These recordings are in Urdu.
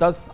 10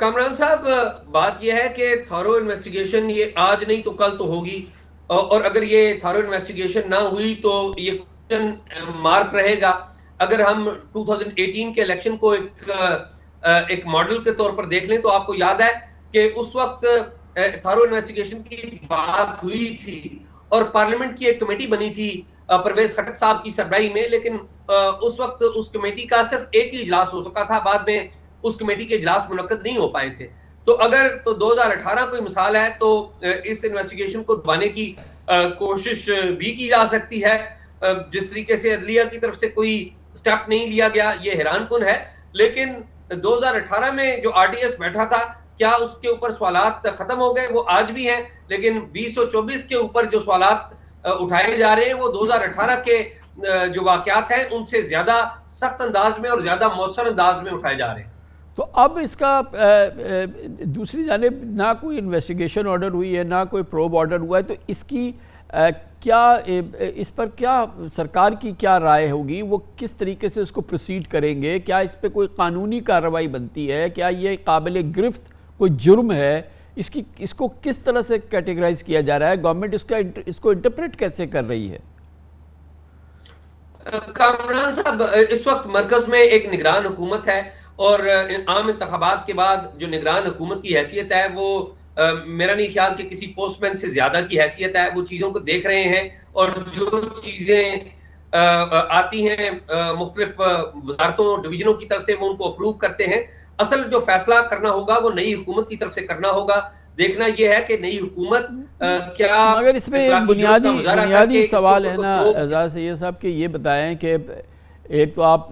کامران صاحب بات یہ ہے کہ تھارو انویسٹیگیشن یہ آج نہیں تو کل تو ہوگی، اور اگر یہ تھارو انویسٹیگیشن نہ ہوئی تو یہ کوسچن مارک رہے گا۔ اگر ہم 2018 کے الیکشن کو ایک ماڈل کے طور پر دیکھ لیں تو آپ کو یاد ہے کہ اس وقت تھارو انویسٹیگیشن کی بات ہوئی تھی اور پارلیمنٹ کی ایک کمیٹی بنی تھی پرویز خٹک صاحب کی سربراہی میں، لیکن اس وقت اس کمیٹی کا صرف ایک ہی اجلاس ہو سکا تھا، بعد میں اس کمیٹی کے اجلاس منعقد نہیں ہو پائے تھے۔ تو اگر تو 2018 کوئی مثال ہے تو اس انویسٹیگیشن کو دبانے کی کوشش بھی کی جا سکتی ہے۔ جس طریقے سے عدلیہ کی طرف سے کوئی سٹیپ نہیں لیا گیا یہ حیران کن ہے، لیکن 2018 میں جو آر ڈی ایس بیٹھا تھا کیا اس کے اوپر سوالات ختم ہو گئے؟ وہ آج بھی ہیں، لیکن 2024 کے اوپر جو سوالات اٹھائے جا رہے ہیں وہ 2018 کے جو واقعات ہیں ان سے زیادہ سخت انداز میں اور زیادہ مؤثر انداز میں اٹھائے جا رہے ہیں۔ تو اب اس کا دوسری جانب نہ کوئی انویسٹیگیشن آرڈر ہوئی ہے نہ کوئی پروب آرڈر ہوا ہے، تو اس کی کیا اس پر کیا سرکار کی کیا رائے ہوگی؟ وہ کس طریقے سے اس کو پروسیڈ کریں گے؟ کیا اس پہ کوئی قانونی کارروائی بنتی ہے؟ کیا یہ قابل گرفت کوئی جرم ہے؟ اس کو کس طرح سے کیٹیگرائز کیا جا رہا ہے؟ گورنمنٹ اس کو انٹرپریٹ کیسے کر رہی ہے؟ کامران صاحب اس وقت مرکز میں ایک نگران حکومت ہے اور عام انتخابات کے بعد جو نگران حکومت کی حیثیت ہے وہ میرا نہیں خیال کہ کسی پوسٹ مین سے زیادہ کی حیثیت ہے۔ وہ چیزوں کو دیکھ رہے ہیں اور جو چیزیں آتی ہیں مختلف وزارتوں ڈویژنوں کی طرف سے وہ ان کو اپروو کرتے ہیں۔ اصل جو فیصلہ کرنا ہوگا وہ نئی حکومت کی طرف سے کرنا ہوگا۔ دیکھنا یہ ہے کہ نئی حکومت کیا، مگر اس میں بنیادی سوال ہے نا اعزاز سید صاحب کہ یہ بتائیں کہ ایک تو آپ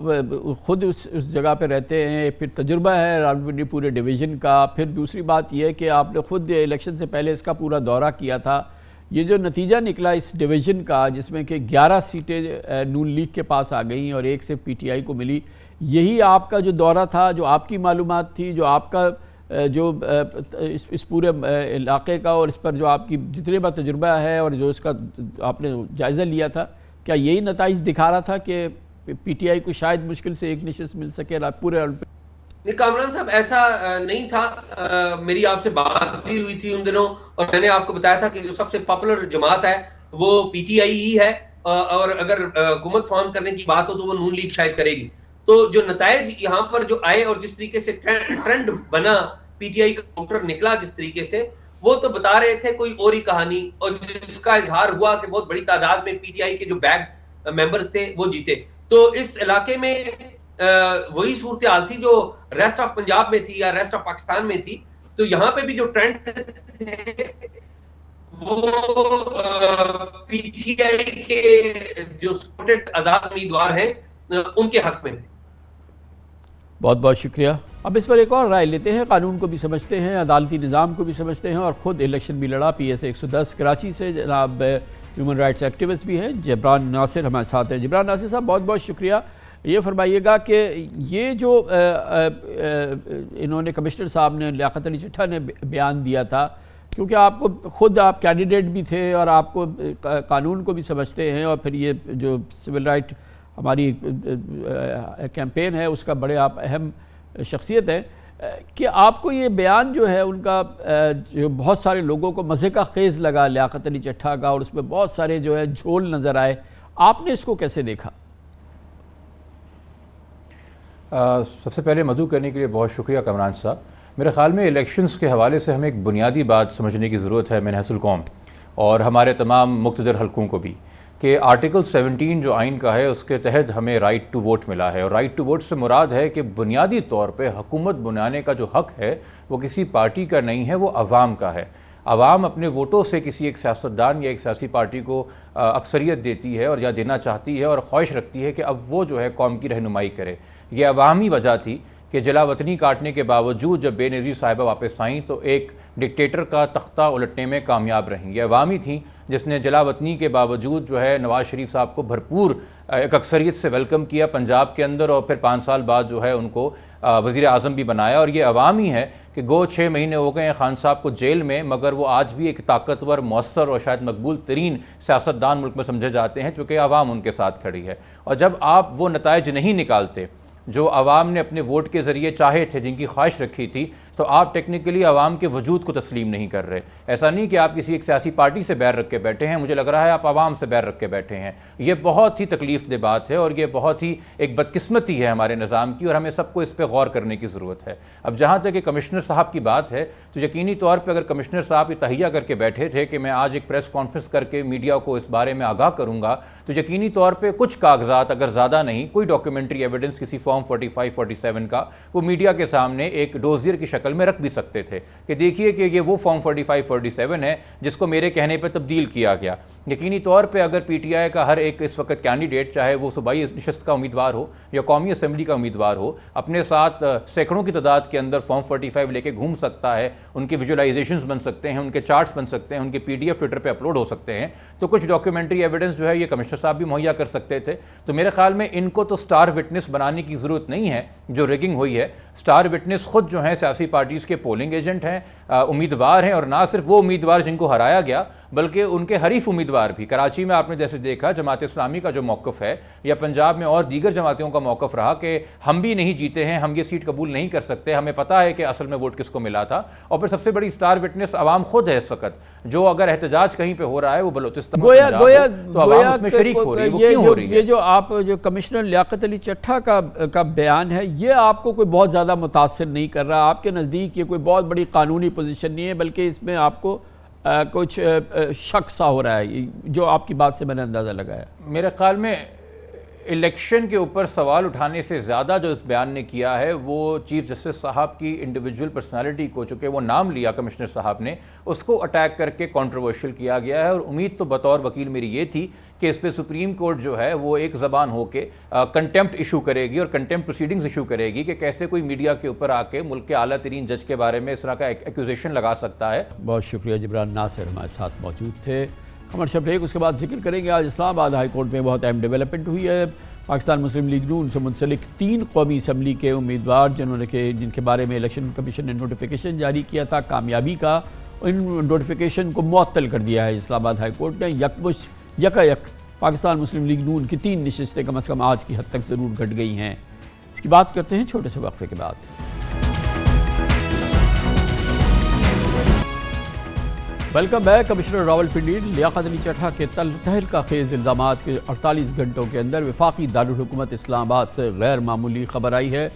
خود اس جگہ پہ رہتے ہیں، پھر تجربہ ہے راولپنڈی پورے ڈویژن کا، پھر دوسری بات یہ کہ آپ نے خود الیکشن سے پہلے اس کا پورا دورہ کیا تھا۔ یہ جو نتیجہ نکلا اس ڈویژن کا جس میں کہ 11 سیٹیں نون لیگ کے پاس آ گئیں اور ایک سے پی ٹی آئی کو ملی، یہی آپ کا جو دورہ تھا، جو آپ کی معلومات تھی، جو آپ کا جو اس پورے علاقے کا اور اس پر جو آپ کی جتنے بار تجربہ ہے اور جو اس کا آپ نے جائزہ لیا تھا، کیا یہی نتائج دکھا رہا تھا کہ پی ٹی آئی کو شاید مشکل سے ایک نشست مل سکے پورے؟ کامران صاحب ایسا نہیں تھا، میری آپ سے بات بھی ہوئی تھی ان دنوں اور میں نے آپ کو بتایا تھا کہ جو سب سے پاپولر جماعت ہے وہ پی ٹی آئی ہی ہے، اور اگر حکومت فارم کرنے کی بات ہو تو وہ نون لیگ شاید کرے گی۔ تو جو نتائج یہاں پر جو آئے اور جس طریقے سے ٹرینڈ بنا پی ٹی آئی کا کاؤنٹر نکلا جس طریقے سے، وہ تو بتا رہے تھے کوئی اور ہی کہانی، اور جس کا اظہار ہوا کہ بہت بڑی تعداد میں پی ٹی آئی کے جو بیک ممبرز تھے وہ جیتے۔ تو اس علاقے میں وہی صورتحال تھی جو ریسٹ آف پنجاب میں تھی یا ریسٹ آف پاکستان میں تھی۔ تو یہاں پہ بھی جو ٹرینڈ تھے وہ پی ٹی آئی کے جو سپورٹڈ آزاد امیدوار ہیں ان کے حق میں تھے۔ بہت بہت شکریہ۔ اب اس پر ایک اور رائے لیتے ہیں، قانون کو بھی سمجھتے ہیں، عدالتی نظام کو بھی سمجھتے ہیں اور خود الیکشن بھی لڑا، پی ایس 110 کراچی سے جناب ہیومن رائٹس ایکٹیوسٹ بھی ہیں جبران ناصر ہمارے ساتھ ہیں۔ جبران ناصر صاحب بہت بہت شکریہ۔ یہ فرمائیے گا کہ یہ جو انہوں نے کمشنر صاحب نے لیاقت علی چٹھا نے بیان دیا تھا، کیونکہ آپ کو خود آپ کینڈیڈیٹ بھی تھے اور آپ کو قانون کو بھی سمجھتے ہیں اور پھر یہ جو سول رائٹ ہماری کیمپین ہے اس کا بڑے آپ اہم شخصیت ہے، کہ آپ کو یہ بیان جو ہے ان کا جو بہت سارے لوگوں کو مزے کا خیز لگا لیاقت علی چٹھا کا، اور اس میں بہت سارے جو ہے جھول نظر آئے، آپ نے اس کو کیسے دیکھا؟ سب سے پہلے مدعو کرنے کے لیے بہت شکریہ کامران صاحب۔ میرے خیال میں الیکشنز کے حوالے سے ہمیں ایک بنیادی بات سمجھنے کی ضرورت ہے منحص القوم اور ہمارے تمام مقتدر حلقوں کو بھی، کہ آرٹیکل 17 جو آئین کا ہے اس کے تحت ہمیں رائٹ ٹو ووٹ ملا ہے، اور رائٹ ٹو ووٹ سے مراد ہے کہ بنیادی طور پہ حکومت بنانے کا جو حق ہے وہ کسی پارٹی کا نہیں ہے، وہ عوام کا ہے۔ عوام اپنے ووٹوں سے کسی ایک سیاستدان یا ایک سیاسی پارٹی کو اکثریت دیتی ہے اور یا دینا چاہتی ہے اور خواہش رکھتی ہے کہ اب وہ جو ہے قوم کی رہنمائی کرے۔ یہ عوامی وجہ تھی کہ جلا وطنی کاٹنے کے باوجود جب بے نظیر صاحبہ واپس آئیں تو ایک ڈکٹیٹر کا تختہ الٹنے میں کامیاب رہیں۔ یہ عوامی تھیں جس نے جلا وطنی کے باوجود جو ہے نواز شریف صاحب کو بھرپور ایک اکثریت سے ویلکم کیا پنجاب کے اندر، اور پھر 5 سال بعد جو ہے ان کو وزیر اعظم بھی بنایا۔ اور یہ عوامی ہے کہ گو 6 مہینے ہو گئے ہیں خان صاحب کو جیل میں، مگر وہ آج بھی ایک طاقتور، مؤثر اور شاید مقبول ترین سیاستدان ملک میں سمجھے جاتے ہیں، چونکہ عوام ان کے ساتھ کھڑی ہے۔ اور جب آپ وہ نتائج نہیں نکالتے جو عوام نے اپنے ووٹ کے ذریعے چاہے تھے، جن کی خواہش رکھی تھی، تو آپ ٹیکنیکلی عوام کے وجود کو تسلیم نہیں کر رہے. ایسا نہیں کہ آپ کسی ایک سیاسی پارٹی سے بیر رکھ کے بیٹھے ہیں, مجھے لگ رہا ہے آپ عوام سے بیر رکھ کے بیٹھے ہیں. یہ بہت ہی تکلیف دہ بات ہے اور یہ بہت ہی ایک بدقسمتی ہے ہمارے نظام کی, اور ہمیں سب کو اس پہ غور کرنے کی ضرورت ہے. اب جہاں تک کہ کمشنر صاحب کی بات ہے تو یقینی طور پہ اگر کمشنر صاحب یہ تہیہ کر کے بیٹھے تھے کہ میں آج ایک پریس کانفرنس کر کے میڈیا کو اس بارے میں آگاہ کروں گا, تو یقینی طور پہ کچھ کاغذات, اگر زیادہ نہیں, کوئی ڈاکیومنٹری ایویڈنس کسی فارم 45-47 کا وہ میڈیا کے سامنے ایک ڈوزیر کی شکل میں رکھ بھی سکتے تھے کہ دیکھیے کہ یہ وہ فارم 45-47 ہے جس کو میرے کہنے پہ تبدیل کیا گیا. یقینی طور پہ اگر پی ٹی آئی کا ہر ایک اس وقت کینڈیڈیٹ, چاہے وہ صوبائی نشست کا امیدوار ہو یا قومی اسمبلی کا امیدوار ہو, اپنے ساتھ سینکڑوں کی تعداد کے اندر فارم 45 لے کے گھوم سکتا ہے, ان کے ویژولائزیشنز بن سکتے ہیں, ان کے چارٹس بن سکتے ہیں, ان کے PDF ٹویٹر پہ اپلوڈ ہو سکتے ہیں, تو کچھ ڈاکیومنٹری ایویڈنس جو ہے یہ کمشنر صاحب بھی مہیا کر سکتے تھے. تو میرے خیال میں ان کو تو سٹار وٹنس بنانے کی ضرورت نہیں ہے جو ریگنگ ہوئی ہے. سٹار وٹنس خود جو ہیں سیاسی پارٹیز کے پولنگ ایجنٹ ہیں, امیدوار ہیں, اور نہ صرف وہ امیدوار جن کو ہرایا گیا بلکہ ان کے حریف امیدوار بھی. کراچی میں آپ نے جیسے دیکھا جماعت اسلامی کا جو موقف ہے, یا پنجاب میں اور دیگر جماعتوں کا موقف رہا کہ ہم بھی نہیں جیتے ہیں, ہم یہ سیٹ قبول نہیں کر سکتے, ہمیں پتہ ہے کہ اصل میں ووٹ کس کو ملا تھا. اور پھر سب سے بڑی سٹار وٹنس عوام خود ہے اس وقت, جو اگر احتجاج کہیں پہ ہو رہا ہے وہ بلوچستان تو عوام اس میں شریک ہو رہی ہے. وہ کیوں ہو رہی ہے؟ یہ جو آپ جو کمشنر لیاقت علی چٹھا کا بیان ہے, یہ آپ کو کوئی بہت زیادہ متاثر نہیں کر رہا؟ آپ کے نزدیک یہ کوئی بہت بڑی قانونی پوزیشن نہیں ہے, بلکہ اس میں آپ کو کچھ شک سا ہو رہا ہے, جو آپ کی بات سے میں نے اندازہ لگایا. میرے خیال میں الیکشن کے اوپر سوال اٹھانے سے زیادہ جو اس بیان نے کیا ہے وہ چیف جسٹس صاحب کی انڈیویجول پرسنالٹی کو, چونکہ وہ نام لیا کمشنر صاحب نے, اس کو اٹیک کر کے کنٹروورشل کیا گیا ہے. اور امید تو بطور وکیل میری یہ تھی کہ اس پہ سپریم کورٹ جو ہے وہ ایک زبان ہو کے کنٹیمپٹ ایشو کرے گی اور کنٹیمپٹ پروسیڈنگز ایشو کرے گی کہ کیسے کوئی میڈیا کے اوپر آ کے ملک کے اعلیٰ ترین جج کے بارے میں اس طرح کا ایکوزیشن لگا سکتا ہے. بہت شکریہ جبران ناصر ہمارے ساتھ موجود تھے. کمرشل بریک, اس کے بعد ذکر کریں گے آج اسلام آباد ہائی کورٹ میں بہت اہم ڈیولپمنٹ ہوئی ہے. پاکستان مسلم لیگ نون سے منسلک 3 قومی اسمبلی کے امیدوار جن کے بارے میں الیکشن کمیشن نے نوٹیفیکیشن جاری کیا تھا کامیابی کا, ان نوٹیفیکیشن کو معطل کر دیا ہے اسلام آباد ہائی کورٹ نے. یک پاکستان مسلم لیگ نون کی 3 نشستیں کم از کم آج کی حد تک ضرور گھٹ گئی ہیں. اس کی بات کرتے ہیں چھوٹے سے وقفے کے بعد. Welcome back. Commissioner Rawalpindi Liaquat Ali چٹھا کے تہلکہ خیز الزامات کے 48 گھنٹوں کے اندر وفاقی دارالحکومت اسلام آباد سے غیر معمولی خبر آئی ہے.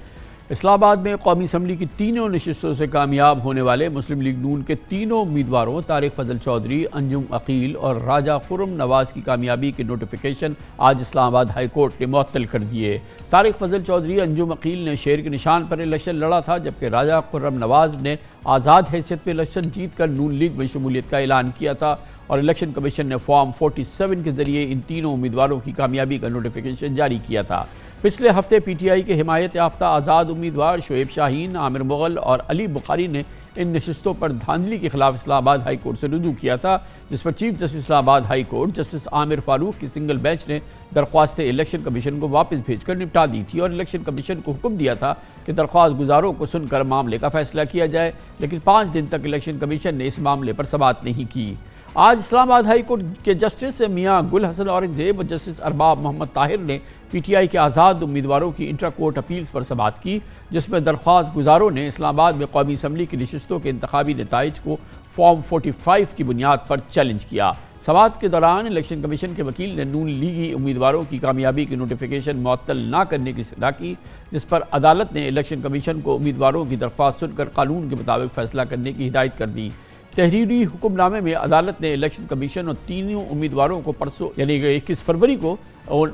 اسلام آباد میں قومی اسمبلی کی 3 نشستوں سے کامیاب ہونے والے مسلم لیگ نون کے 3 امیدواروں طارق فضل چودھری, انجم عقیل اور راجہ خرم نواز کی کامیابی کے نوٹیفیکیشن آج اسلام آباد ہائی کورٹ نے معطل کر دیے. طارق فضل چودھری, انجم عقیل نے شیر کے نشان پر الیکشن لڑا تھا, جبکہ راجہ خرم نواز نے آزاد حیثیت میں الیکشن جیت کر نون لیگ میں شمولیت کا اعلان کیا تھا, اور الیکشن کمیشن نے فارم 47 کے ذریعے ان 3 امیدواروں کی کامیابی کا نوٹیفیکیشن جاری کیا تھا. پچھلے ہفتے پی ٹی آئی کے حمایت یافتہ آزاد امیدوار شعیب شاہین, عامر مغل اور علی بخاری نے ان نشستوں پر دھاندلی کے خلاف اسلام آباد ہائی کورٹ سے رجوع کیا تھا, جس پر چیف جسٹس اسلام آباد ہائی کورٹ جسٹس عامر فاروق کی سنگل بینچ نے درخواستیں الیکشن کمیشن کو واپس بھیج کر نپٹا دی تھی, اور الیکشن کمیشن کو حکم دیا تھا کہ درخواست گزاروں کو سن کر معاملے کا فیصلہ کیا جائے, لیکن 5 دن تک الیکشن کمیشن نے اس معاملے پر سماعت نہیں کی. آج اسلام آباد ہائی کورٹ کے جسٹس میاں گل حسن اورنگزیب اور جسٹس ارباب محمد طاہر نے پی ٹی آئی کے آزاد امیدواروں کی انٹرا کورٹ اپیلز پر سماعت کی, جس میں درخواست گزاروں نے اسلام آباد میں قومی اسمبلی کی نشستوں کے انتخابی نتائج کو فارم 45 کی بنیاد پر چیلنج کیا. سماعت کے دوران الیکشن کمیشن کے وکیل نے نون لیگی امیدواروں کی کامیابی کی نوٹیفیکیشن معطل نہ کرنے کی صدا کی, جس پر عدالت نے الیکشن کمیشن کو امیدواروں کی درخواست سن کر قانون کے مطابق فیصلہ کرنے کی ہدایت کر دی. تحریری حکم نامے میں عدالت نے الیکشن کمیشن اور 3 امیدواروں کو پرسوں یعنی 21 فروری کو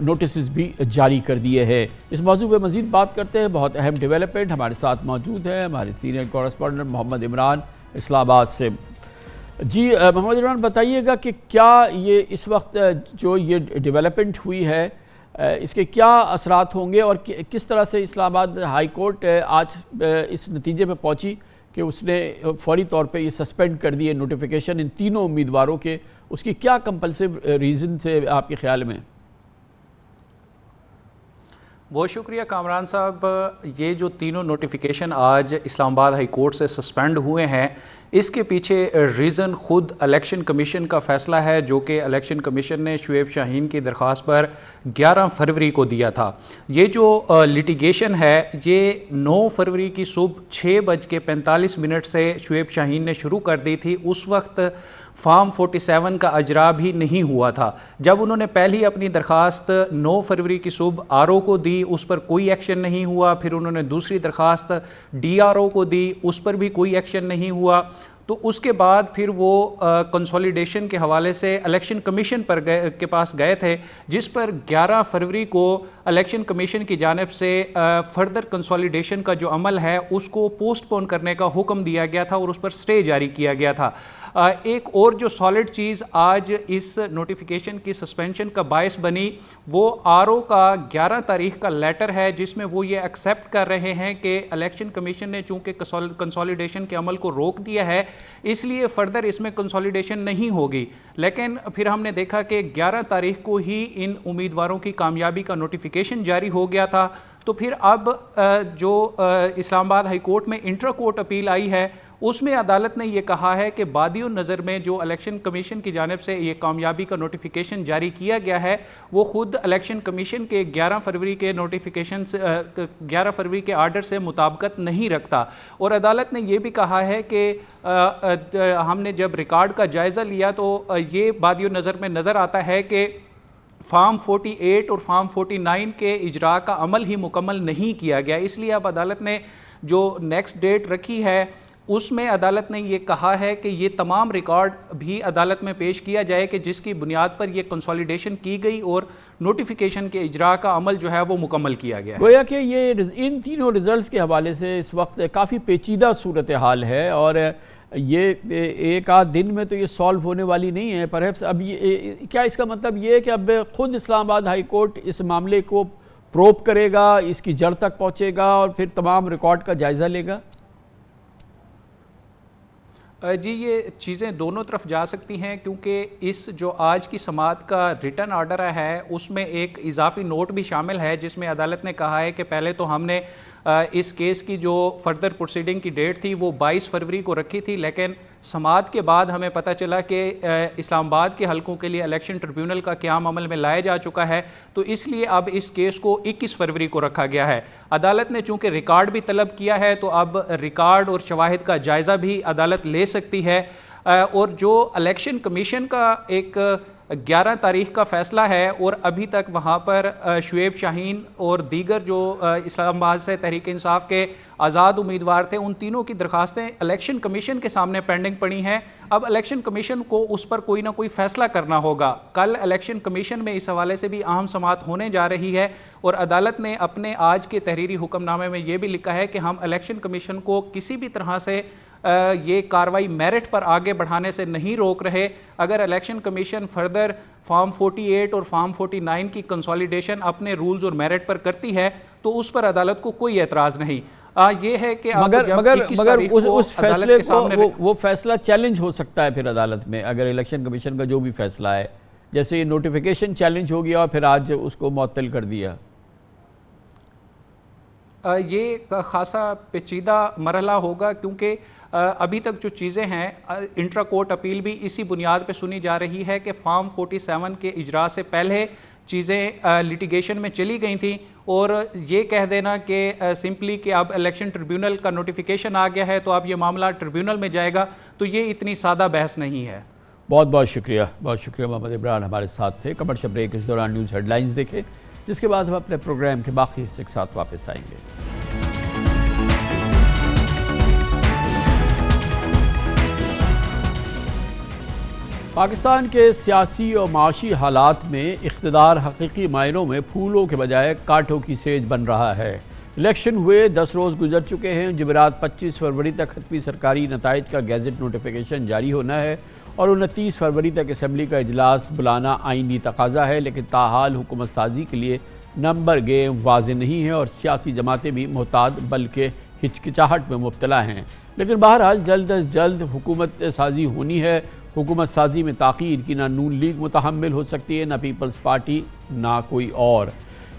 نوٹسز بھی جاری کر دیے ہیں. اس موضوع پہ مزید بات کرتے ہیں. بہت اہم ڈیولپمنٹ ہمارے ساتھ موجود ہے ہمارے سینئر کورسپونڈنٹ محمد عمران اسلام آباد سے. جی محمد عمران, بتائیے گا کہ کیا یہ اس وقت جو یہ ڈیولپمنٹ ہوئی ہے اس کے کیا اثرات ہوں گے, اور کس طرح سے اسلام آباد ہائی کورٹ آج اس نتیجے پہ پہنچی کہ اس نے فوری طور پہ یہ سسپینڈ کر دیے نوٹیفیکیشن ان 3 امیدواروں کے. اس کی کیا کمپلسیو ریزن تھے آپ کے خیال میں؟ بہت شکریہ کامران صاحب. یہ جو تینوں نوٹیفیکیشن آج اسلام آباد ہائی کورٹ سے سسپینڈ ہوئے ہیں، اس کے پیچھے ریزن خود الیکشن کمیشن کا فیصلہ ہے، جو کہ الیکشن کمیشن نے شعیب شاہین کی درخواست پر 11 فروری کو دیا تھا. یہ جو لٹیگیشن ہے یہ 9 فروری کی صبح 6:45 سے شعیب شاہین نے شروع کر دی تھی. اس وقت فارم 47 کا اجرا بھی نہیں ہوا تھا. جب انہوں نے پہلی اپنی درخواست 9 فروری کی صبح RO کو دی، اس پر کوئی ایکشن نہیں ہوا. پھر انہوں نے دوسری درخواست DRO کو دی، اس پر بھی کوئی ایکشن نہیں ہوا. تو اس کے بعد پھر وہ کنسولیڈیشن کے حوالے سے الیکشن کمیشن کے پاس گئے تھے، جس پر 11 فروری کو الیکشن کمیشن کی جانب سے فردر کنسولیڈیشن کا جو عمل ہے اس کو پوسٹ پون کرنے کا حکم دیا گیا تھا اور اس پر سٹے جاری کیا گیا تھا. ایک اور جو سالڈ چیز آج اس نوٹیفیکیشن کی سسپینشن کا باعث بنی وہ RO کا 11 تاریخ کا لیٹر ہے، جس میں وہ یہ ایکسیپٹ کر رہے ہیں کہ الیکشن کمیشن نے چونکہ کنسولیڈیشن کے عمل کو روک دیا ہے اس لیے فردر اس میں کنسولیڈیشن نہیں ہوگی. لیکن پھر ہم نے دیکھا کہ 11 تاریخ کو ہی ان امیدواروں کی کامیابی کا نوٹیفیکیشن جاری ہو گیا تھا. تو پھر اب جو اسلام آباد ہائی کورٹ میں انٹرا کورٹ اپیل آئی ہے اس میں عدالت نے یہ کہا ہے کہ بادی النظر میں جو الیکشن کمیشن کی جانب سے یہ کامیابی کا نوٹیفیکیشن جاری کیا گیا ہے وہ خود الیکشن کمیشن کے 11 فروری کے نوٹیفیکیشن سے 11 فروری کے آرڈر سے مطابقت نہیں رکھتا. اور عدالت نے یہ بھی کہا ہے کہ ہم نے جب ریکارڈ کا جائزہ لیا تو یہ بادی النظر میں نظر آتا ہے کہ فارم 48 اور فارم 49 کے اجراء کا عمل ہی مکمل نہیں کیا گیا. اس لیے اب عدالت نے جو نیکسٹ ڈیٹ رکھی ہے اس میں عدالت نے یہ کہا ہے کہ یہ تمام ریکارڈ بھی عدالت میں پیش کیا جائے کہ جس کی بنیاد پر یہ کنسولیڈیشن کی گئی اور نوٹیفیکیشن کے اجراء کا عمل جو ہے وہ مکمل کیا گیا ہے. گویا کہ یہ ان تینوں ریزلٹس کے حوالے سے اس وقت کافی پیچیدہ صورتحال ہے اور یہ ایک آدھ دن میں تو یہ سالو ہونے والی نہیں ہے. پرہیپس اب یہ کیا اس کا مطلب یہ ہے کہ اب خود اسلام آباد ہائی کورٹ اس معاملے کو پروب کرے گا، اس کی جڑ تک پہنچے گا اور پھر تمام ریکارڈ کا جائزہ لے گا؟ جی یہ چیزیں دونوں طرف جا سکتی ہیں، کیونکہ اس جو آج کی سماعت کا ریٹن آرڈر ہے اس میں ایک اضافی نوٹ بھی شامل ہے جس میں عدالت نے کہا ہے کہ پہلے تو ہم نے اس کیس کی جو فردر پروسیڈنگ کی ڈیٹ تھی وہ 22 فروری کو رکھی تھی، لیکن سماعت کے بعد ہمیں پتہ چلا کہ اسلام آباد کے حلقوں کے لیے الیکشن ٹریبیونل کا قیام عمل میں لایا جا چکا ہے، تو اس لیے اب اس کیس کو 21 فروری کو رکھا گیا ہے. عدالت نے چونکہ ریکارڈ بھی طلب کیا ہے تو اب ریکارڈ اور شواہد کا جائزہ بھی عدالت لے سکتی ہے. اور جو الیکشن کمیشن کا ایک 11 تاریخ کا فیصلہ ہے اور ابھی تک وہاں پر شعیب شاہین اور دیگر جو اسلام آباد سے تحریک انصاف کے آزاد امیدوار تھے ان تینوں کی درخواستیں الیکشن کمیشن کے سامنے پینڈنگ پڑی ہیں. اب الیکشن کمیشن کو اس پر کوئی نہ کوئی فیصلہ کرنا ہوگا. کل الیکشن کمیشن میں اس حوالے سے بھی اہم سماعت ہونے جا رہی ہے اور عدالت نے اپنے آج کے تحریری حکم نامے میں یہ بھی لکھا ہے کہ ہم الیکشن کمیشن کو کسی بھی طرح سے یہ کاروائی میرٹ پر آگے بڑھانے سے نہیں روک رہے. اگر الیکشن کمیشن فردر فارم 48 اور فارم 49 کی کنسولیڈیشن اپنے رولز اور میرٹ پر کرتی ہے تو اس پر عدالت کو کوئی اعتراض نہیں. یہ ہے کہ مگر اس فیصلے کو وہ فیصلہ چیلنج ہو سکتا ہے پھر عدالت میں اگر الیکشن کمیشن کا جو بھی فیصلہ ہے، جیسے یہ نوٹیفیکیشن چیلنج ہو گیا اور پھر آج اس کو معطل کر دیا. یہ خاصا پیچیدہ مرحلہ ہوگا کیونکہ ابھی تک جو چیزیں ہیں انٹرا کورٹ اپیل بھی اسی بنیاد پہ سنی جا رہی ہے کہ فارم 47 کے اجراء سے پہلے چیزیں لیٹیگیشن میں چلی گئی تھیں اور یہ کہہ دینا کہ سمپلی کہ اب الیکشن ٹریبیونل کا نوٹیفیکیشن آ گیا ہے تو اب یہ معاملہ ٹریبیونل میں جائے گا، تو یہ اتنی سادہ بحث نہیں ہے. بہت بہت شکریہ محمد عمران ہمارے ساتھ تھے. کمرشل بریک اس دوران نیوز ہیڈ لائنز دیکھیں جس کے بعد ہم اپنے پروگرام کے باقی حصے کے ساتھ واپس آئیں گے. پاکستان کے سیاسی اور معاشی حالات میں اقتدار حقیقی معنوں میں پھولوں کے بجائے کانٹوں کی سیج بن رہا ہے. الیکشن ہوئے 10 روز گزر چکے ہیں. جمعرات 25 فروری تک حتمی سرکاری نتائج کا گیزٹ نوٹیفیکیشن جاری ہونا ہے اور 29 فروری تک اسمبلی کا اجلاس بلانا آئینی تقاضا ہے، لیکن تاحال حکومت سازی کے لیے نمبر گیم واضح نہیں ہے اور سیاسی جماعتیں بھی محتاط بلکہ ہچکچاہٹ میں مبتلا ہیں. لیکن بہرحال جلد از جلد حکومت سازی ہونی ہے. حکومت سازی میں تاخیر کی نہ نون لیگ متحمل ہو سکتی ہے، نہ پیپلز پارٹی، نہ کوئی اور.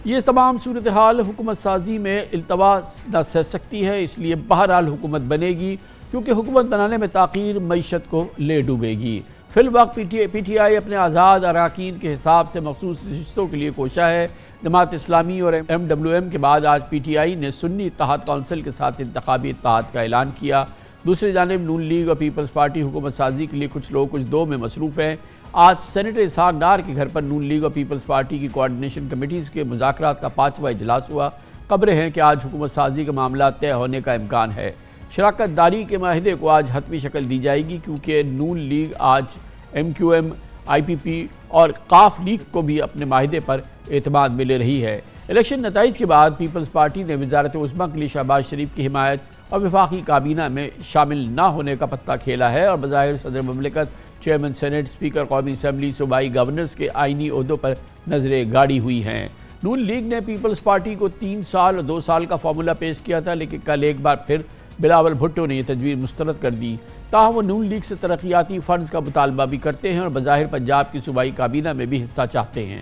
یہ تمام صورتحال حکومت سازی میں التوا نہ سہ سکتی ہے، اس لیے بہرحال حکومت بنے گی، کیونکہ حکومت بنانے میں تاخیر معیشت کو لے ڈوبے گی۔ فی الوقت پی ٹی آئی اپنے آزاد اراکین کے حساب سے مخصوص رشتوں کے لیے کوشاں ہے۔ جماعت اسلامی اور MWM کے بعد آج پی ٹی آئی نے سنی اتحاد کونسل کے ساتھ انتخابی اتحاد کا اعلان کیا۔ دوسری جانب نون لیگ اور پیپلز پارٹی حکومت سازی کے لیے کچھ لوگ کچھ دو میں مصروف ہیں۔ آج سینیٹر اسحاق ڈار کے گھر پر نون لیگ اور پیپلز پارٹی کی کوارڈینیشن کمیٹیز کے مذاکرات کا 5واں اجلاس ہوا۔ خبریں ہیں کہ آج حکومت سازی کا معاملہ طے ہونے کا امکان ہے۔ شراکت داری کے معاہدے کو آج حتمی شکل دی جائے گی، کیونکہ نون لیگ آج MQM، IPP اور قاف لیگ کو بھی اپنے معاہدے پر اعتماد میں لے رہی ہے۔ الیکشن نتائج کے بعد پیپلز پارٹی نے وزارت عظمیٰ کے لیے شہباز شریف کی حمایت اور وفاقی کابینہ میں شامل نہ ہونے کا پتہ کھیلا ہے، اور بظاہر صدر مملکت، چیئرمین سینیٹ، اسپیکر قومی اسمبلی، صوبائی گورنرز کے آئینی عہدوں پر نظریں گاڑی ہوئی ہیں۔ نون لیگ نے پیپلز پارٹی کو 3 سال اور 2 سال کا فارمولہ پیش کیا تھا، لیکن کل ایک بار پھر بلاول بھٹو نے یہ تجویز مسترد کر دی۔ تاہم وہ نون لیگ سے ترقیاتی فنڈز کا مطالبہ بھی کرتے ہیں اور بظاہر پنجاب کی صوبائی کابینہ میں بھی حصہ چاہتے ہیں۔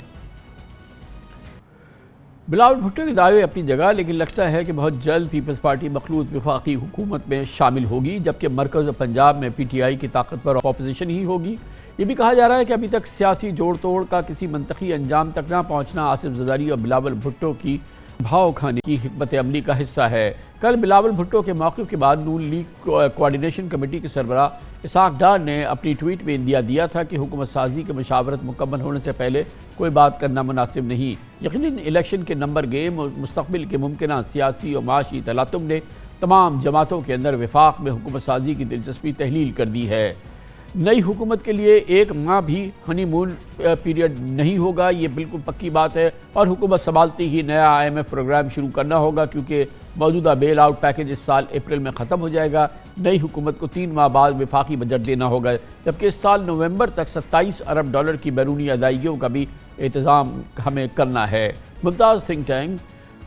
بلاول بھٹو کے دعوے اپنی جگہ، لیکن لگتا ہے کہ بہت جلد پیپلز پارٹی مخلوط وفاقی حکومت میں شامل ہوگی، جبکہ مرکز اور پنجاب میں PTI کی طاقتور اپوزیشن ہی ہوگی۔ یہ بھی کہا جا رہا ہے کہ ابھی تک سیاسی جوڑ توڑ کا کسی منطقی انجام تک نہ پہنچنا آصف زرداری اور بلاول بھٹو کی بھاؤ کھانے کی حکمت عملی کا حصہ ہے۔ کل بلاول بھٹو کے موقف کے بعد نون لیگ کوارڈینیشن کمیٹی کے سربراہ اسحاق ڈار نے اپنی ٹویٹ میں اندیا دیا تھا کہ حکومت سازی کے مشاورت مکمل ہونے سے پہلے کوئی بات کرنا مناسب نہیں۔ یقیناً الیکشن کے نمبر گیم اور مستقبل کے ممکنہ سیاسی اور معاشی تلاطم نے تمام جماعتوں کے اندر وفاق میں حکومت سازی کی دلچسپی تحلیل کر دی ہے۔ نئی حکومت کے لیے 1 ماہ بھی ہنی مون پیریڈ نہیں ہوگا، یہ بالکل پکی بات ہے، اور حکومت سنبھالتے ہی نیا IMF پروگرام شروع کرنا ہوگا، کیونکہ موجودہ بیل آؤٹ پیکج اس سال اپریل میں ختم ہو جائے گا۔ نئی حکومت کو 3 ماہ بعد وفاقی بجٹ دینا ہوگا، جبکہ اس سال نومبر تک 27 ارب ڈالر کی بیرونی ادائیگیوں کا بھی انتظام ہمیں کرنا ہے۔ ممتاز تھنک ٹینک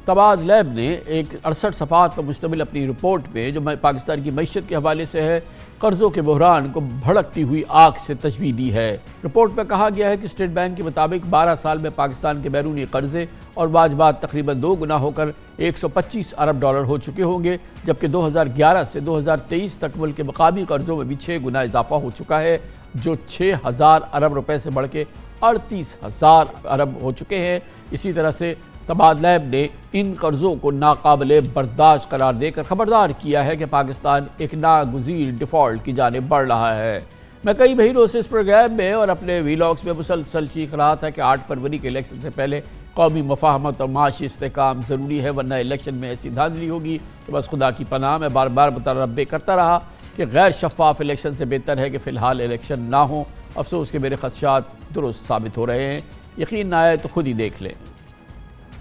تباد لیب نے ایک 68 صفحات پر مشتمل اپنی رپورٹ میں، جو پاکستان کی معیشت کے حوالے سے ہے، قرضوں کے بحران کو بھڑکتی ہوئی آگ سے تشبیہ دی ہے۔ رپورٹ میں کہا گیا ہے کہ اسٹیٹ بینک کے مطابق 12 سال میں پاکستان کے بیرونی قرضے اور واجبات تقریباً 2 گنا ہو کر 125 ارب ڈالر ہو چکے ہوں گے، جبکہ 2011 سے 2023 تک ملک کے مقامی قرضوں میں بھی 6 گنا اضافہ ہو چکا ہے، جو 6000 ارب روپے سے بڑھ کے 38000 ارب ہو چکے ہیں۔ اسی طرح سے تبادلیب نے ان قرضوں کو ناقابل برداشت قرار دے کر خبردار کیا ہے کہ پاکستان ایک ناگزیر ڈیفالٹ کی جانب بڑھ رہا ہے۔ میں کئی مہینوں سے اس پروگرام میں اور اپنے ویلاگز میں مسلسل چیخ رہا تھا کہ 8 فروری کے الیکشن سے پہلے قومی مفاہمت اور معاشی استحکام ضروری ہے، ورنہ الیکشن میں ایسی دھاندلی ہوگی کہ بس خدا کی پناہ۔ میں بار بار متنبہ کرتا رہا کہ غیر شفاف الیکشن سے بہتر ہے کہ فی الحال الیکشن نہ ہوں۔ افسوس کہ میرے خدشات درست ثابت ہو رہے ہیں، یقین نہ آئے تو خود ہی دیکھ لیں۔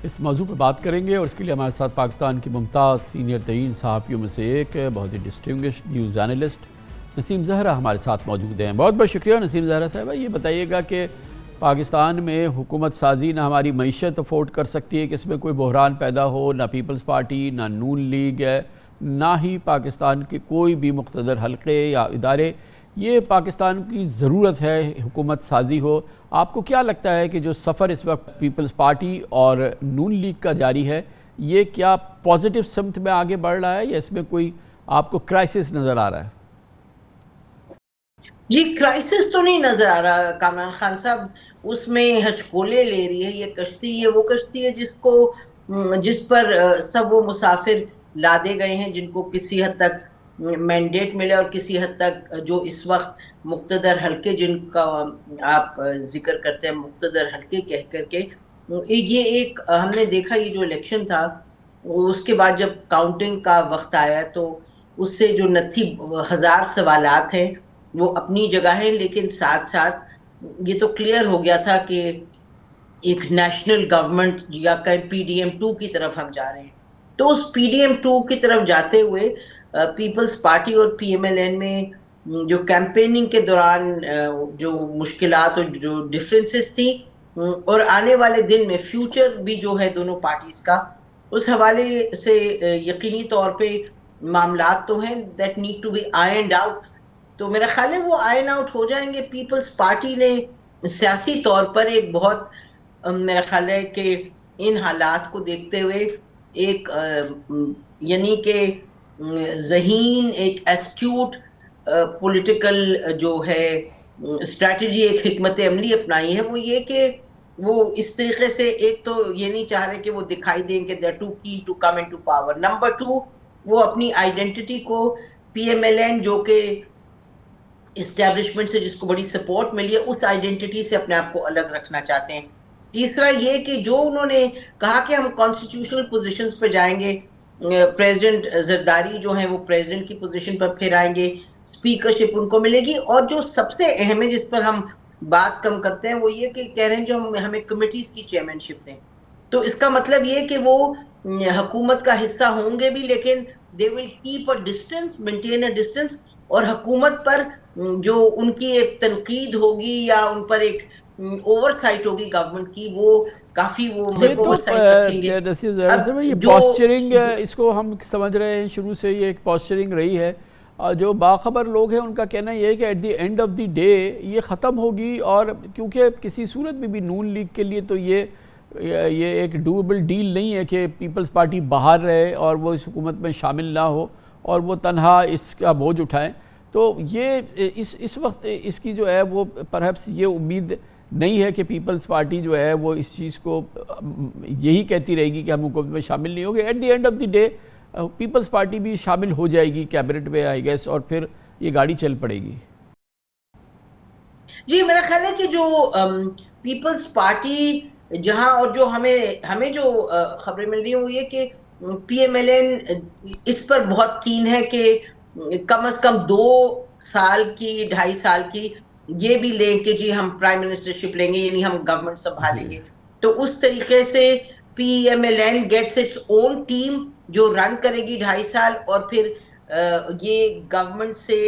اس موضوع پہ بات کریں گے، اور اس کے لیے ہمارے ساتھ پاکستان کی ممتاز سینئر ترین صحافیوں میں سے ایک بہت ہی ڈسٹنگوشڈ نیوز اینالسٹ نسیم زہرا ہمارے ساتھ موجود ہیں۔ بہت بہت شکریہ نسیم زہرا صاحبہ۔ یہ بتائیے گا کہ پاکستان میں حکومت سازی نہ ہماری معیشت افورڈ کر سکتی ہے کہ اس میں کوئی بحران پیدا ہو، نہ پیپلز پارٹی، نہ نون لیگ ہے، نہ ہی پاکستان کے کوئی بھی مقتدر حلقے یا ادارے۔ یہ پاکستان کی ضرورت ہے حکومت سازی ہو۔ آپ کو کیا لگتا ہے کہ جو سفر اس وقت پیپلز پارٹی اور نون لیگ کا جاری ہے، یہ کیا پازیٹیو سمت میں آگے بڑھ رہا ہے، یا اس میں کوئی آپ کو کرائسس نظر آ رہا ہے؟ جی کرائسس تو نہیں نظر آ رہا کامران خان صاحب، اس میں ہچکولے لے رہی ہے یہ کشتی۔ یہ وہ کشتی ہے جس پر سب وہ مسافر لادے گئے ہیں جن کو کسی حد تک مینڈیٹ ملے، اور کسی حد تک جو اس وقت مقتدر حلقے جن کا آپ ذکر کرتے ہیں مقتدر حلقے کہہ کر کے، یہ ایک ہم نے دیکھا یہ جو الیکشن تھا اس کے بعد جب کاؤنٹنگ کا وقت آیا تو اس سے جو نتھی 1000 سوالات ہیں وہ اپنی جگہ ہیں، لیکن ساتھ ساتھ یہ تو کلیئر ہو گیا تھا کہ ایک نیشنل گورنمنٹ یا کہیں PDM2 کی طرف ہم جا رہے ہیں۔ تو اس PDM2 کی طرف جاتے ہوئے پیپلز پارٹی اور PMLN میں جو کیمپیننگ کے دوران جو مشکلات اور جو ڈفرینسز تھی، اور آنے والے دن میں فیوچر بھی جو ہے دونوں پارٹیز کا، اس حوالے سے یقینی طور پہ معاملات تو ہیں that need to be ironed out. تو میرا خیال ہے وہ آئرن آؤٹ ہو جائیں گے۔ پیپلز پارٹی نے سیاسی طور پر ایک بہت میرا خیال ہے کہ ان حالات کو دیکھتے ہوئے ایک یعنی کہ ذہین ایک ایسٹیوٹ پولیٹیکل جو ہے اسٹریٹجی ایک حکمت عملی اپنائی ہے، وہ یہ کہ وہ اس طریقے سے ایک تو یہ نہیں چاہ رہے کہ وہ دکھائی دیں کہ they're too keen to come into power. Number 2 وہ اپنی آئیڈینٹی کو پی ایم ایل این جو کہ اسٹیبلشمنٹ سے جس کو بڑی سپورٹ ملی ہے اس آئیڈینٹی سے اپنے آپ کو الگ رکھنا چاہتے ہیں. تیسرا یہ کہ جو انہوں نے کہا کہ ہم کانسٹیٹیوشنل پوزیشنز پہ جائیں گے، پریزیڈنٹ زرداری جو ہیں وہ پریزیڈنٹ کی پوزیشن پر پھر آئیں گے، اسپیکرشپ ان کو ملے گی، اور جو سب سے اہم ہے جس پر ہم بات کم کرتے ہیں وہ یہ کہ کہہ رہے ہیں جو ہمیں کمیٹیز کی چیئرمین شپ دیں. تو اس کا مطلب یہ کہ وہ حکومت کا حصہ ہوں گے بھی لیکن they will keep a distance, maintain a distance، اور حکومت پر جو ان کی ایک تنقید ہوگی یا ان پر ایک اوور سائٹ ہوگی گورنمنٹ کی، وہ کافی وہ اوور سائٹ رکھیں گے. یہ پوسچرنگ اس کو ہم سمجھ رہے ہیں شروع سے یہ ایک پوسچرنگ رہی ہے. جو باخبر لوگ ہیں ان کا کہنا یہ ہے کہ at the end of the day یہ ختم ہوگی، اور کیونکہ کسی صورت میں بھی نون لیگ کے لیے تو یہ ایک ڈویبل ڈیل نہیں ہے کہ پیپلز پارٹی باہر رہے اور وہ اس حکومت میں شامل نہ ہو اور وہ تنہا اس کا بوجھ اٹھائیں. تو یہ اس وقت اس کی جو ہے وہ پرہیپس یہ امید نہیں ہے کہ پیپلز پارٹی جو ہے وہ اس چیز کو یہی کہتی رہے گی کہ ہم حکومت میں شامل نہیں ہوں گے. At the end of the day Peoples Party بھی شامل ہو جائے گی کیبنٹ میں آئی گیس، اور پھر یہ گاڑی چل پڑے گی. جی میرا خیال ہے کہ جو پیپلز پارٹی جہاں اور جو ہمیں جو خبریں مل رہی ہیں وہ یہ کہ پی ایم ایل این اس پر بہت کین ہے کہ کم از کم 2 سال کی 2.5 سال کی یہ بھی لیں کہ جی ہم پرائم منسٹرشپ لیں گے، یعنی ہم گورنمنٹ سنبھالیں گے. تو اس طریقے سے P M L N gets its own team جو رن کرے گی 2.5 سال، اور پھر یہ گورنمنٹ سے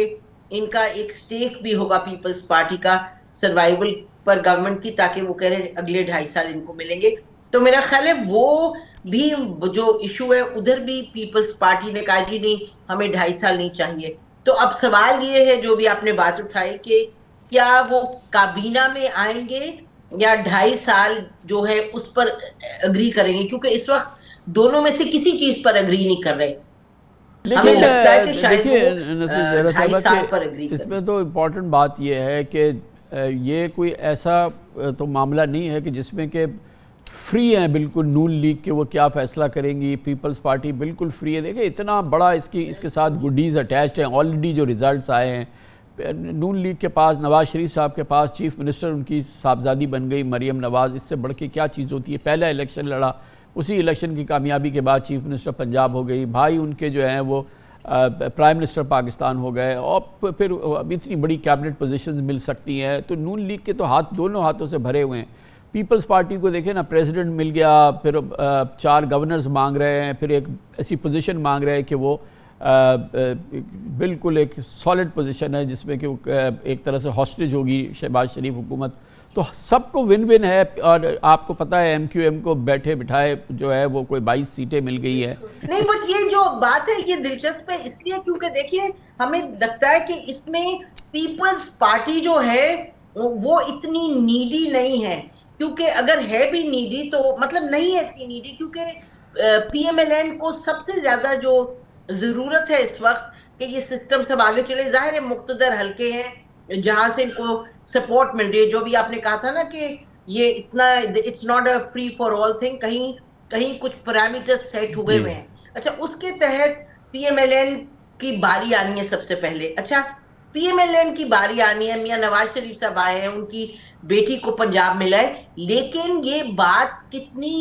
ان کا ایک سٹیک بھی ہوگا پیپلز پارٹی کا سروائیول پر گورنمنٹ کی، تاکہ وہ کہہ رہے ہیں اگلے 2.5 سال ان کو ملیں گے. تو میرا خیال ہے وہ بھی جو ایشو ہے ادھر بھی پیپلز پارٹی نے کہا جی نہیں ہمیں 2.5 سال نہیں چاہیے. تو اب سوال یہ ہے جو بھی آپ نے بات اٹھائی کہ کیا وہ کابینہ میں آئیں گے یا 2.5 سال جو ہے اس پر اگری کریں گے، کیونکہ اس وقت دونوں میں سے کسی چیز پر اگری نہیں کر رہے. لیکن دیکھیے اس میں تو امپورٹنٹ بات یہ ہے کہ یہ کوئی ایسا تو معاملہ نہیں ہے کہ جس میں کہ فری ہیں بالکل نون لیگ کے وہ کیا فیصلہ کریں گی. پیپلز پارٹی بالکل فری ہے. دیکھیں اتنا بڑا اس کے ساتھ گڈیز اٹیچڈ ہیں. آلریڈی جو ریزلٹس آئے ہیں نون لیگ کے پاس، نواز شریف صاحب کے پاس چیف منسٹر ان کی صاحبزادی بن گئی مریم نواز. اس سے بڑھ کے کیا چیز ہوتی ہے؟ پہلا الیکشن لڑا، اسی الیکشن کی کامیابی کے بعد چیف منسٹر پنجاب ہو گئی، بھائی ان کے جو ہیں وہ پرائم منسٹر پاکستان ہو گئے، اور پھر اتنی بڑی کیبنٹ پوزیشنز مل سکتی ہیں. تو نون لیگ کے تو ہاتھ دونوں ہاتھوں سے بھرے ہوئے ہیں. پیپلز پارٹی کو دیکھیں نا، پریزیڈنٹ مل گیا، پھر 4 گورنرز مانگ رہے ہیں، پھر ایک ایسی پوزیشن مانگ رہے ہیں کہ وہ بالکل ایک سالڈ پوزیشن ہے جس میں کہ ایک طرح سے ہاسٹیج ہوگی شہباز شریف حکومت. تو سب کو ون ون ہے. اور آپ کو پتہ ہے ایم کیو ایم کو بیٹھے بٹھائے جو ہے وہ کوئی 22 سیٹیں مل گئی ہے. نہیں بٹ یہ جو بات ہے یہ دلچسپ ہے اس لیے کیونکہ دیکھیے ہمیں لگتا ہے کہ اس میں پیپلز پارٹی جو ہے وہ اتنی نیڈی نہیں ہے، کیونکہ اگر ہے بھی نیڈی تو مطلب نہیں ہے اتنی نیڈی، کیونکہ پی ایم ایل این کو سب سے زیادہ جو ضرورت ہے اس وقت کہ یہ سسٹم سب آگے چلے. ظاہر ہے مقتدر حلقے ہیں جہاں سے ان کو سپورٹ مل رہی ہے، جو بھی آپ نے کہا تھا نا کہ یہ اتنا it's not a free for all thing, کہیں کچھ پیرامیٹر سیٹ ہو گئے ہوئے ہیں. اچھا اس کے تحت پی ایم ایل این کی باری آنی ہے سب سے پہلے. اچھا پی ایم ایل این کی باری آنی ہے، میاں نواز شریف صاحب آئے ہیں، ان کی بیٹی کو پنجاب ملا ہے، لیکن یہ بات کتنی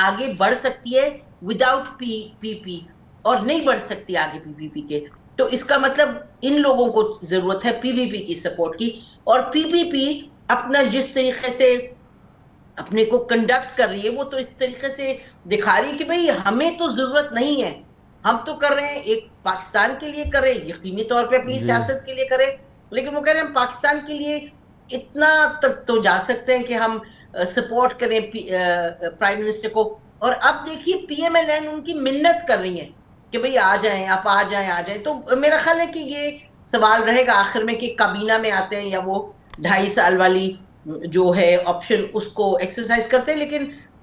آگے بڑھ سکتی ہے وداؤٹ پی پی اور نہیں بڑھ سکتی آگے پی پی کے. تو اس کا مطلب ان لوگوں کو ضرورت ہے پی پی کی سپورٹ کی، اور پی پی اپنا جس طریقے سے اپنے کو کنڈکٹ کر رہی ہے وہ تو اس طریقے سے دکھا رہی ہے کہ بھئی ہمیں تو ضرورت نہیں ہے، ہم تو کر رہے ہیں ایک پاکستان کے لیے کر رہے ہیں، یقینی طور پہ اپنی سیاست کے لیے کریں، لیکن وہ کہہ رہے ہیں ہم پاکستان کے لیے اتنا تک تو جا سکتے ہیں کہ ہم سپورٹ کریں پرائم منسٹر کو. اور اب دیکھیے پی ایم ایل این ان کی منت کر رہی ہیں کہ بھئی آ جائیں، آپ آ جائیں. تو میرا خیال ہے کہ یہ سوال رہے گا آخر میں کہ کابینہ میں آتے ہیں یا وہ 2.5 سال والی جو ہے آپشن اس کو ایکسرسائز کرتے ہیں. لیکن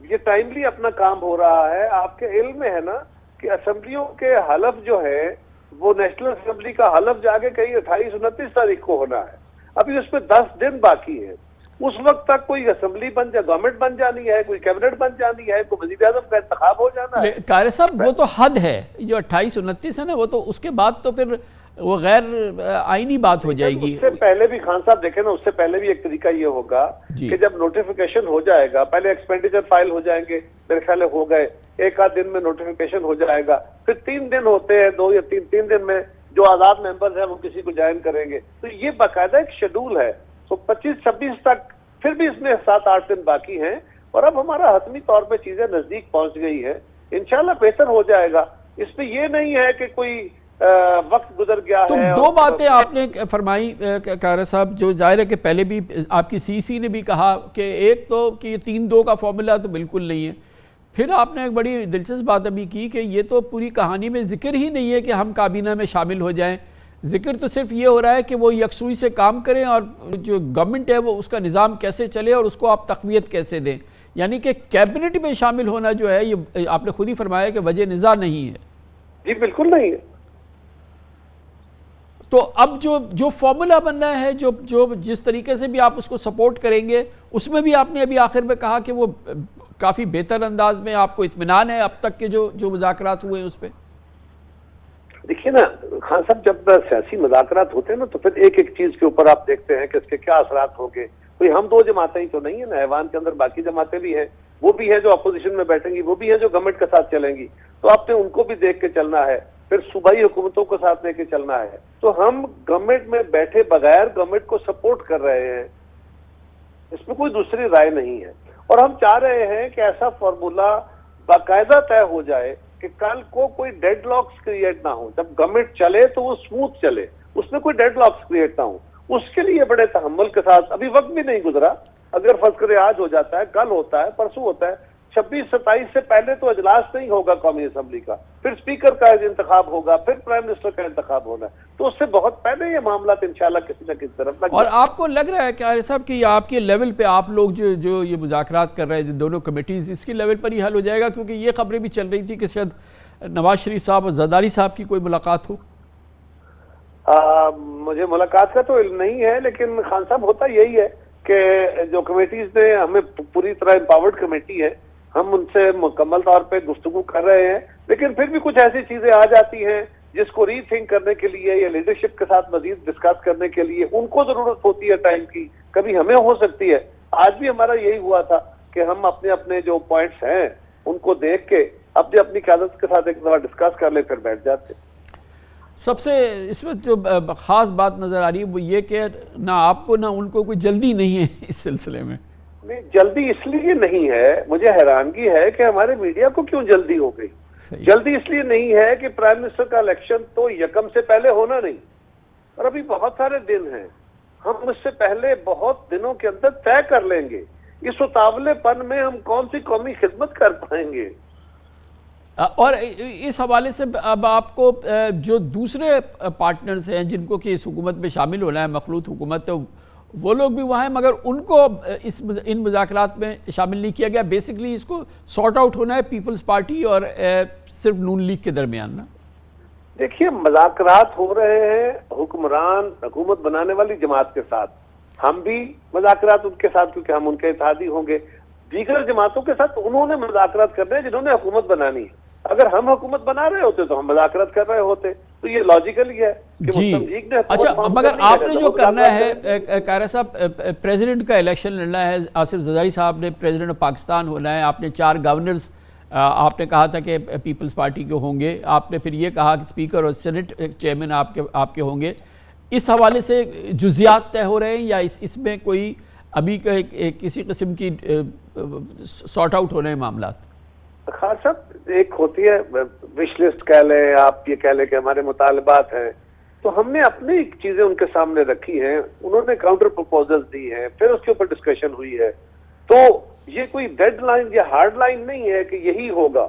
یہ ٹائملی اپنا کام ہو رہا ہے. آپ کے علم میں ہے نا کہ اسمبلیوں کے حلف جو ہے وہ نیشنل اسمبلی کا حلف جا کے کہیں 28-29 تاریخ کو ہونا ہے. ابھی اس پہ 10 دن باقی ہے. اس وقت تک کوئی اسمبلی گورنمنٹ بن جانی ہے, کوئی کیبنٹ بن جانی ہے, کوئی وزیر اعظم کا انتخاب ہو جانا ہے. قاری صاحب وہ تو حد ہے, جو 28-29 ہے نا, وہ تو اس کے بعد تو پھر وہ غیر آئینی بات ہو جائے گی. اس سے پہلے بھی خان صاحب دیکھیں نا, اس سے پہلے بھی ایک طریقہ یہ ہوگا کہ جب نوٹیفیکیشن ہو جائے گا, پہلے ایکسپینڈیچر فائل ہو جائیں گے, میرے خیال ہو گئے, ایک آدھ دن میں نوٹیفیکیشن ہو جائے گا, پھر 3 دن ہوتے ہیں, 2 یا 3 دن میں جو آزاد ممبرز ہیں وہ کسی کو جوائن کریں گے. تو یہ باقاعدہ ایک شیڈول ہے. تو 25-26 تک پھر بھی اس میں 7-8 دن باقی ہیں, اور اب ہمارا حتمی طور پہ چیزیں نزدیک پہنچ گئی ہیں. انشاءاللہ بہتر ہو جائے گا. اس میں یہ نہیں ہے کہ کوئی وقت گزر گیا ہے. تو 2 باتیں آپ نے فرمائی قاری صاحب, جو ظاہر ہے کہ پہلے بھی آپ کی CC نے بھی کہا کہ ایک تو کہ 3-2 کا فارمولا تو بالکل نہیں ہے. پھر آپ نے ایک بڑی دلچسپ بات ابھی کی کہ یہ تو پوری کہانی میں ذکر ہی نہیں ہے کہ ہم کابینہ میں شامل ہو جائیں. ذکر تو صرف یہ ہو رہا ہے کہ وہ یکسوئی سے کام کریں, اور جو گورنمنٹ ہے وہ اس کا نظام کیسے چلے اور اس کو آپ تقویت کیسے دیں. یعنی کہ کیبنٹ میں شامل ہونا جو ہے, یہ آپ نے خود ہی فرمایا کہ وجہ نزاع نہیں ہے. جی بالکل نہیں ہے. تو اب جو فارمولا بننا ہے, جو جس طریقے سے بھی آپ اس کو سپورٹ کریں گے, اس میں بھی آپ نے ابھی آخر میں کہا کہ وہ کافی بہتر انداز میں آپ کو اطمینان ہے اب تک کے جو مذاکرات ہوئے ہیں اس پہ. دیکھیے نا خان صاحب, جب سیاسی مذاکرات ہوتے ہیں نا تو پھر ایک ایک چیز کے اوپر آپ دیکھتے ہیں کہ اس کے کیا اثرات ہوں گے. کوئی ہم 2 جماعتیں ہی تو نہیں ہیں نا, ایوان کے اندر باقی جماعتیں بھی ہیں, وہ بھی ہیں جو اپوزیشن میں بیٹھیں گی, وہ بھی ہیں جو گورنمنٹ کے ساتھ چلیں گی. تو آپ نے ان کو بھی دیکھ کے چلنا ہے, پھر صوبائی حکومتوں کو ساتھ لے کے چلنا ہے. تو ہم گورنمنٹ میں بیٹھے بغیر گورنمنٹ کو سپورٹ کر رہے ہیں, اس میں کوئی دوسری رائے نہیں ہے. اور ہم چاہ رہے ہیں کہ ایسا فارمولا باقاعدہ طے ہو جائے کہ کل کو کوئی ڈیڈ لاکس کریٹ نہ ہو. جب گورنمنٹ چلے تو وہ سموتھ چلے, اس میں کوئی ڈیڈ لاکس کریٹ نہ ہو. اس کے لیے بڑے تحمل کے ساتھ, ابھی وقت بھی نہیں گزرا, اگر فرض کرے آج ہو جاتا ہے, کل ہوتا ہے, پرسوں ہوتا ہے, 26-27 سے پہلے تو اجلاس نہیں ہوگا قومی اسمبلی کا, پھر اسپیکر کا انتخاب ہوگا, پھر پرائم منسٹر کا انتخاب ہونا ہے. تو اس سے بہت پہلے یہ معاملات انشاءاللہ کسی نہ کسی طرف لگ. اور آپ کو لگ رہا ہے کہ قاری صاحب کہ آپ کے لیول پہ آپ لوگ جو یہ مذاکرات کر رہے ہیں دونوں کمیٹیز, اس کی لیول پر ہی حل ہو جائے گا؟ کیونکہ یہ خبریں بھی چل رہی تھی کہ شاید نواز شریف صاحب اور زرداری صاحب کی کوئی ملاقات ہو. مجھے ملاقات کا تو علم نہیں ہے, لیکن خان صاحب ہوتا یہی ہے کہ جو کمیٹیز نے ہمیں پوری طرح امپاورڈ کمیٹی ہے, ہم ان سے مکمل طور پہ گفتگو کر رہے ہیں, لیکن پھر بھی کچھ ایسی چیزیں آ جاتی ہیں جس کو ری تھنک کرنے کے لیے یا لیڈرشپ کے ساتھ مزید ڈسکس کرنے کے لیے ان کو ضرورت ہوتی ہے ٹائم کی. کبھی ہمیں ہو سکتی ہے, آج بھی ہمارا یہی ہوا تھا کہ ہم اپنے جو پوائنٹس ہیں ان کو دیکھ کے اپنی قیادت کے ساتھ ایک دفعہ ڈسکس کر لے, پھر بیٹھ جاتے. سب سے اس میں جو خاص بات نظر آ رہی ہے وہ یہ کہ نہ آپ کو نہ ان کو کوئی جلدی نہیں ہے اس سلسلے میں. نہیں, جلدی اس لیے نہیں ہے, مجھے حیرانگی ہے کہ ہمارے میڈیا کو کیوں جلدی ہو گئی. جلدی اس لیے نہیں ہے کہ پرائم منسٹر کا الیکشن تو 1 سے پہلے ہونا نہیں, اور ابھی بہت سارے دن ہیں, ہم اس سے پہلے بہت دنوں کے اندر طے کر لیں گے. اس اتاولے پن میں ہم کون سی قومی خدمت کر پائیں گے. اور اس حوالے سے اب آپ کو جو دوسرے پارٹنرز ہیں جن کو کہ اس حکومت میں شامل ہونا ہے, مخلوط حکومت, وہ لوگ بھی وہاں ہیں مگر ان کو ان مذاکرات میں شامل نہیں کیا گیا. بیسکلی اس کو سارٹ آؤٹ ہونا ہے پیپلز پارٹی اور صرف نون لیگ کے درمیان نا. دیکھیے مذاکرات ہو رہے ہیں حکمران حکومت بنانے والی جماعت کے ساتھ, ہم بھی مذاکرات ان کے ساتھ, کیونکہ ہم ان کے اتحادی ہوں گے. دیگر جماعتوں کے ساتھ انہوں نے مذاکرات کرنے ہیں جنہوں نے حکومت بنانی ہے. اگر ہم حکومت بنا رہے ہوتے تو ہم مذاکرات کر رہے ہوتے, تو یہ لاجیکل ہی ہے کہ مسلم لیگ نے. اچھا, مگر آپ نے جو کرنا ہے قاری صاحب, پریزیڈنٹ کا الیکشن لڑنا ہے, آصف زرداری صاحب نے پریزیڈنٹ آف پاکستان ہونا ہے, آپ نے 4 گورنرز آپ نے کہا تھا کہ پیپلز پارٹی کے ہوں گے, آپ نے پھر یہ کہا کہ اسپیکر اور سینٹ چیئرمین آپ کے ہوں گے. اس حوالے سے جزیات طے ہو رہے ہیں یا اس میں کوئی ابھی کسی قسم کی سارٹ آؤٹ ہو رہے ہیں معاملات؟ خان صاحب, ایک ہوتی ہے وش لسٹ کہہ لیں, آپ یہ کہہ لیں کہ ہمارے مطالبات ہیں, تو ہم نے اپنی چیزیں ان کے سامنے رکھی ہیں, انہوں نے کاؤنٹر پروپوزل دی ہیں, پھر اس کے اوپر ڈسکشن ہوئی ہے. تو یہ کوئی ڈیڈ لائن یا ہارڈ لائن نہیں ہے کہ یہی ہوگا.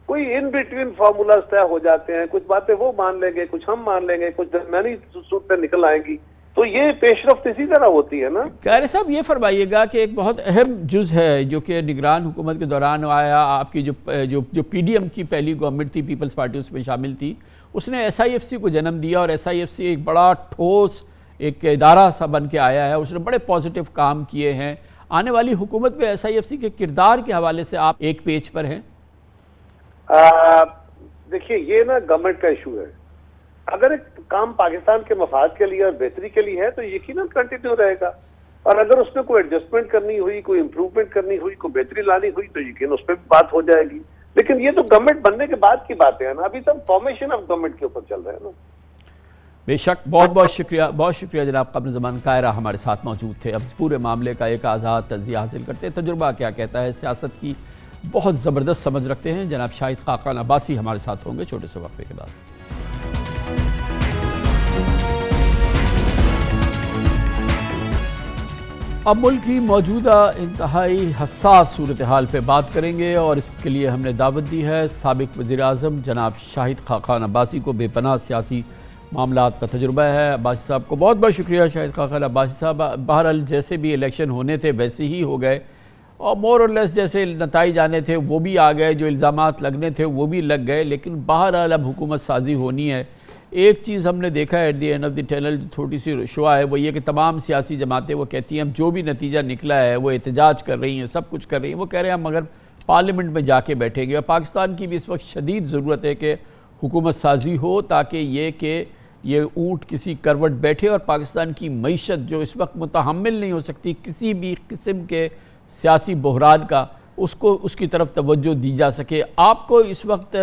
کوئی ان بٹوین فارمولاز طے ہو جاتے ہیں, کچھ باتیں وہ مان لیں گے, کچھ ہم مان لیں گے, کچھ درمیانی صورتیں نکل آئیں گی. تو یہ پیش رفت اسی طرح ہوتی ہے نا. قاری صاحب یہ فرمائیے گا کہ ایک بہت اہم جز ہے جو کہ نگران حکومت کے دوران آیا، آپ کی جو پی ڈی ایم کی پہلی گورنمنٹ تھی، پیپلز پارٹی اس میں شامل تھی، اس نے ایس آئی ایف سی کو جنم دیا، اور ایس آئی ایف سی ایک بڑا ٹھوس ایک ادارہ سا بن کے آیا ہے، اس نے بڑے پازیٹیو کام کیے ہیں. آنے والی حکومت میں ایس آئی ایف سی کے کردار کے حوالے سے آپ ایک پیج پر ہیں؟ دیکھیے یہ نا گورنمنٹ کا ایشو ہے. اگر ایک کام پاکستان کے مفاد کے لیے اور بہتری کے لیے ہے تو یقیناً کنٹینیو رہے گا، اور اگر اس میں کوئی ایڈجسٹمنٹ کرنی ہوئی، کوئی امپروومنٹ کرنی ہوئی، کوئی بہتری لانی ہوئی تو یقیناً اس پہ بھی بات ہو جائے گی. لیکن یہ تو گورنمنٹ بننے کے بعد کی باتیں ہیں نا، ابھی تو فارمیشن آف گورنمنٹ کے اوپر چل رہے ہیں نا. بے شک. بہت شکریہ جناب قمر زمان قاہرہ ہمارے ساتھ موجود تھے. اب اس پورے معاملے کا ایک آزاد تجزیہ حاصل کرتے ہیں. تجربہ کیا کہتا ہے، سیاست کی بہت زبردست سمجھ رکھتے ہیں. جناب شاہد خاقان عباسی ہمارے ساتھ ہوں گے چھوٹے سے وقفے کے بعد. اب ملک کی موجودہ انتہائی حساس صورتحال پہ بات کریں گے، اور اس کے لیے ہم نے دعوت دی ہے سابق وزیر اعظم جناب شاہد خاقان عباسی کو. بے پناہ سیاسی معاملات کا تجربہ ہے. عباسی صاحب کو بہت بہت شکریہ. شاہد خاقان عباسی صاحب، بہرحال جیسے بھی الیکشن ہونے تھے ویسے ہی ہو گئے، اور مور اور لیس جیسے نتائج آنے تھے وہ بھی آ گئے، جو الزامات لگنے تھے وہ بھی لگ گئے. لیکن بہرحال اب حکومت سازی ہونی ہے. ایک چیز ہم نے دیکھا ہے at the end of the tunnel, جو چھوٹی سی شعاع ہے، وہ یہ کہ تمام سیاسی جماعتیں وہ کہتی ہیں جو بھی نتیجہ نکلا ہے وہ احتجاج کر رہی ہیں، سب کچھ کر رہی ہیں. وہ کہہ رہے ہیں مگر پارلیمنٹ میں جا کے بیٹھیں گے. اور پاکستان کی بھی اس وقت شدید ضرورت ہے کہ حکومت سازی ہو، تاکہ یہ اونٹ کسی کروٹ بیٹھے، اور پاکستان کی معیشت جو اس وقت متحمل نہیں ہو سکتی کسی بھی قسم کے سیاسی بحران کا، اس کی طرف توجہ دی جا سکے. آپ کو اس وقت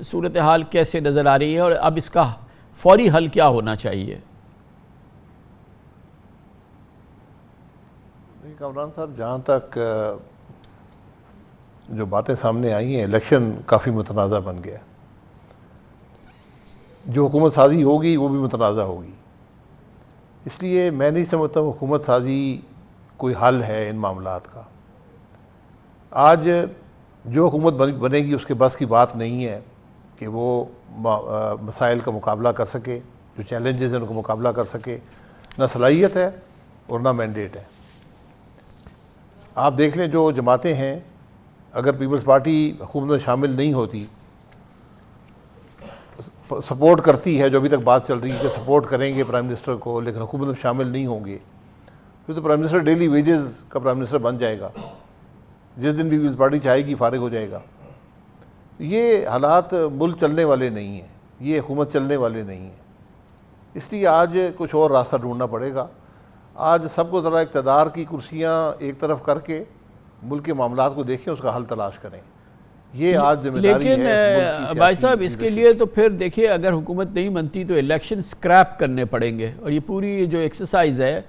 صورتحال کیسے نظر آ رہی ہے، اور اب اس کا فوری حل کیا ہونا چاہیے؟ کامران صاحب، جہاں تک جو باتیں سامنے آئی ہیں، الیکشن کافی متنازع بن گیا. جو حکومت سازی ہوگی وہ بھی متنازع ہوگی. اس لیے میں نہیں سمجھتا حکومت سازی کوئی حل ہے ان معاملات کا. آج جو حکومت بنے گی اس کے بس کی بات نہیں ہے کہ وہ مسائل کا مقابلہ کر سکے، جو چیلنجز ہیں ان کو مقابلہ کر سکے. نہ صلاحیت ہے اور نہ مینڈیٹ ہے. آپ دیکھ لیں جو جماعتیں ہیں، اگر پیپلز پارٹی حکومت میں شامل نہیں ہوتی، سپورٹ کرتی ہے، جو ابھی تک بات چل رہی ہے کہ سپورٹ کریں گے پرائم منسٹر کو لیکن حکومت میں شامل نہیں ہوں گے، پھر تو پرائم منسٹر ڈیلی ویجز کا پرائم منسٹر بن جائے گا. جس دن پیپلز پارٹی چاہے گی فارغ ہو جائے گا. یہ حالات ملک چلنے والے نہیں ہیں، یہ حکومت چلنے والے نہیں ہیں. اس لیے آج کچھ اور راستہ ڈھونڈنا پڑے گا. آج سب کو ذرا اقتدار کی کرسیاں ایک طرف کر کے ملک کے معاملات کو دیکھیں، اس کا حل تلاش کریں. یہ آج ذمہ داری ہے. لیکن بھائی صاحب اس کے لیے تو پھر دیکھیے اگر حکومت نہیں بنتی تو الیکشن سکریپ کرنے پڑیں گے. اور یہ پوری جو ایکسرسائز ہے،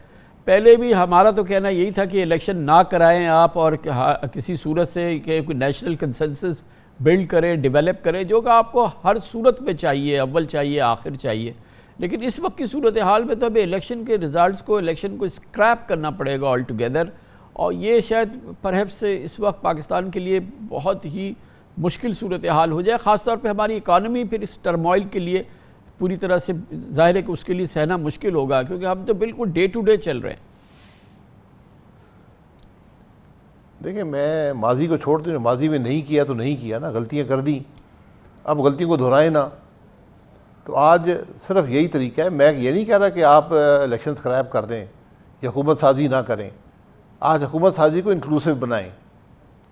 پہلے بھی ہمارا تو کہنا یہی تھا کہ الیکشن نہ کرائیں آپ، اور کسی صورت سے کہ کوئی نیشنل کنسنسس بلڈ کریں، ڈیولپ کریں، جو کہ آپ کو ہر صورت میں چاہیے، اول چاہیے، آخر چاہیے. لیکن اس وقت کی صورتحال میں تو ابھی الیکشن کے ریزلٹس کو، الیکشن کو اسکریپ کرنا پڑے گا آل ٹوگیدر. اور یہ شاید پرہیپس اس وقت پاکستان کے لیے بہت ہی مشکل صورتحال ہو جائے. خاص طور پہ ہماری اکانومی پھر اس ٹرموائل کے لیے پوری طرح سے ظاہر ہے کہ اس کے لیے سہنا مشکل ہوگا، کیونکہ ہم تو بالکل ڈے ٹو ڈے چل رہے ہیں. دیکھیں، میں ماضی کو چھوڑ دوں، ماضی میں نہیں کیا تو نہیں کیا نا، غلطیاں کر دیں، اب غلطیوں کو دہرائیں نا. تو آج صرف یہی طریقہ ہے. میں یہ نہیں کہہ رہا کہ آپ الیکشن سکریپ کر دیں یا حکومت سازی نہ کریں. آج حکومت سازی کو انکلوسیو بنائیں،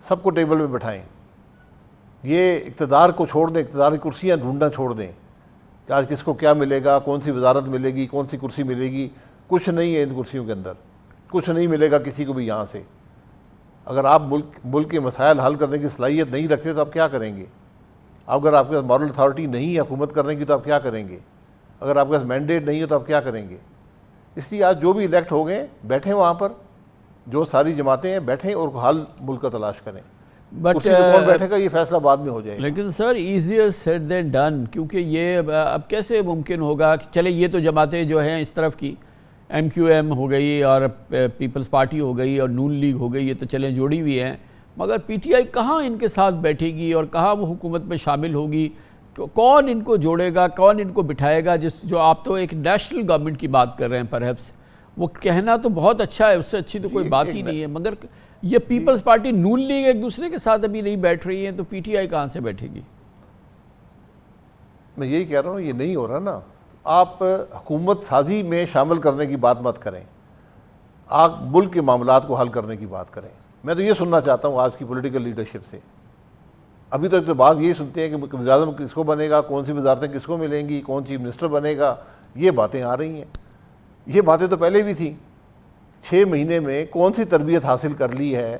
سب کو ٹیبل پہ بٹھائیں. یہ اقتدار کو چھوڑ دیں، اقتدار کی کرسیاں ڈھونڈنا چھوڑ دیں کہ آج کس کو کیا ملے گا، کون سی وزارت ملے گی، کون سی کرسی ملے گی. کچھ نہیں ہے ان کرسیوں کے اندر، کچھ نہیں ملے گا کسی کو بھی یہاں سے. اگر آپ ملک کے مسائل حل کرنے کی صلاحیت نہیں رکھتے تو آپ کیا کریں گے؟ اگر آپ کے پاس مورل اتھارٹی نہیں ہے حکومت کرنے کی تو آپ کیا کریں گے؟ اگر آپ کے پاس مینڈیٹ نہیں ہے تو آپ کیا کریں گے؟ اس لیے آج جو بھی الیکٹ ہو گئے بیٹھیں وہاں پر، جو ساری جماعتیں ہیں بیٹھیں اور حل ملک کا تلاش کریں. اسی پہ کون بیٹھے گا یہ فیصلہ بعد میں ہو جائے گا. لیکن سر ایزیئر سیڈ دین ڈن، کیونکہ یہ اب کیسے ممکن ہوگا کہ چلے یہ تو جماعتیں جو ہیں اس طرف کی ایم کیو ایم ہو گئی اور پیپلز پارٹی ہو گئی اور نون لیگ ہو گئی، یہ تو چلیں جوڑی ہوئی ہیں، مگر پی ٹی آئی کہاں ان کے ساتھ بیٹھے گی اور کہاں وہ حکومت میں شامل ہوگی؟ کون ان کو جوڑے گا, کون ان کو بٹھائے گا؟ جو آپ تو ایک نیشنل گورنمنٹ کی بات کر رہے ہیں, پرہیپس وہ کہنا تو بہت اچھا ہے, اس سے اچھی تو کوئی بات ہی نہیں ہے, مگر یہ پیپلز پارٹی نون لیگ ایک دوسرے کے ساتھ ابھی نہیں بیٹھ رہی ہیں, تو پی ٹی آئی کہاں سے بیٹھے گی؟ میں یہی کہہ رہا ہوں, یہ نہیں ہو رہا نا. آپ حکومت سازی میں شامل کرنے کی بات مت کریں, آپ ملک کے معاملات کو حل کرنے کی بات کریں. میں تو یہ سننا چاہتا ہوں آج کی پولیٹیکل لیڈرشپ سے. ابھی تک تو بات یہی سنتے ہیں کہ وزیر اعظم کس کو بنے گا, کون سی وزارتیں کس کو ملیں گی, کون چیف منسٹر بنے گا, یہ باتیں آ رہی ہیں. یہ باتیں تو پہلے بھی تھیں. 6 مہینے میں کون سی تربیت حاصل کر لی ہے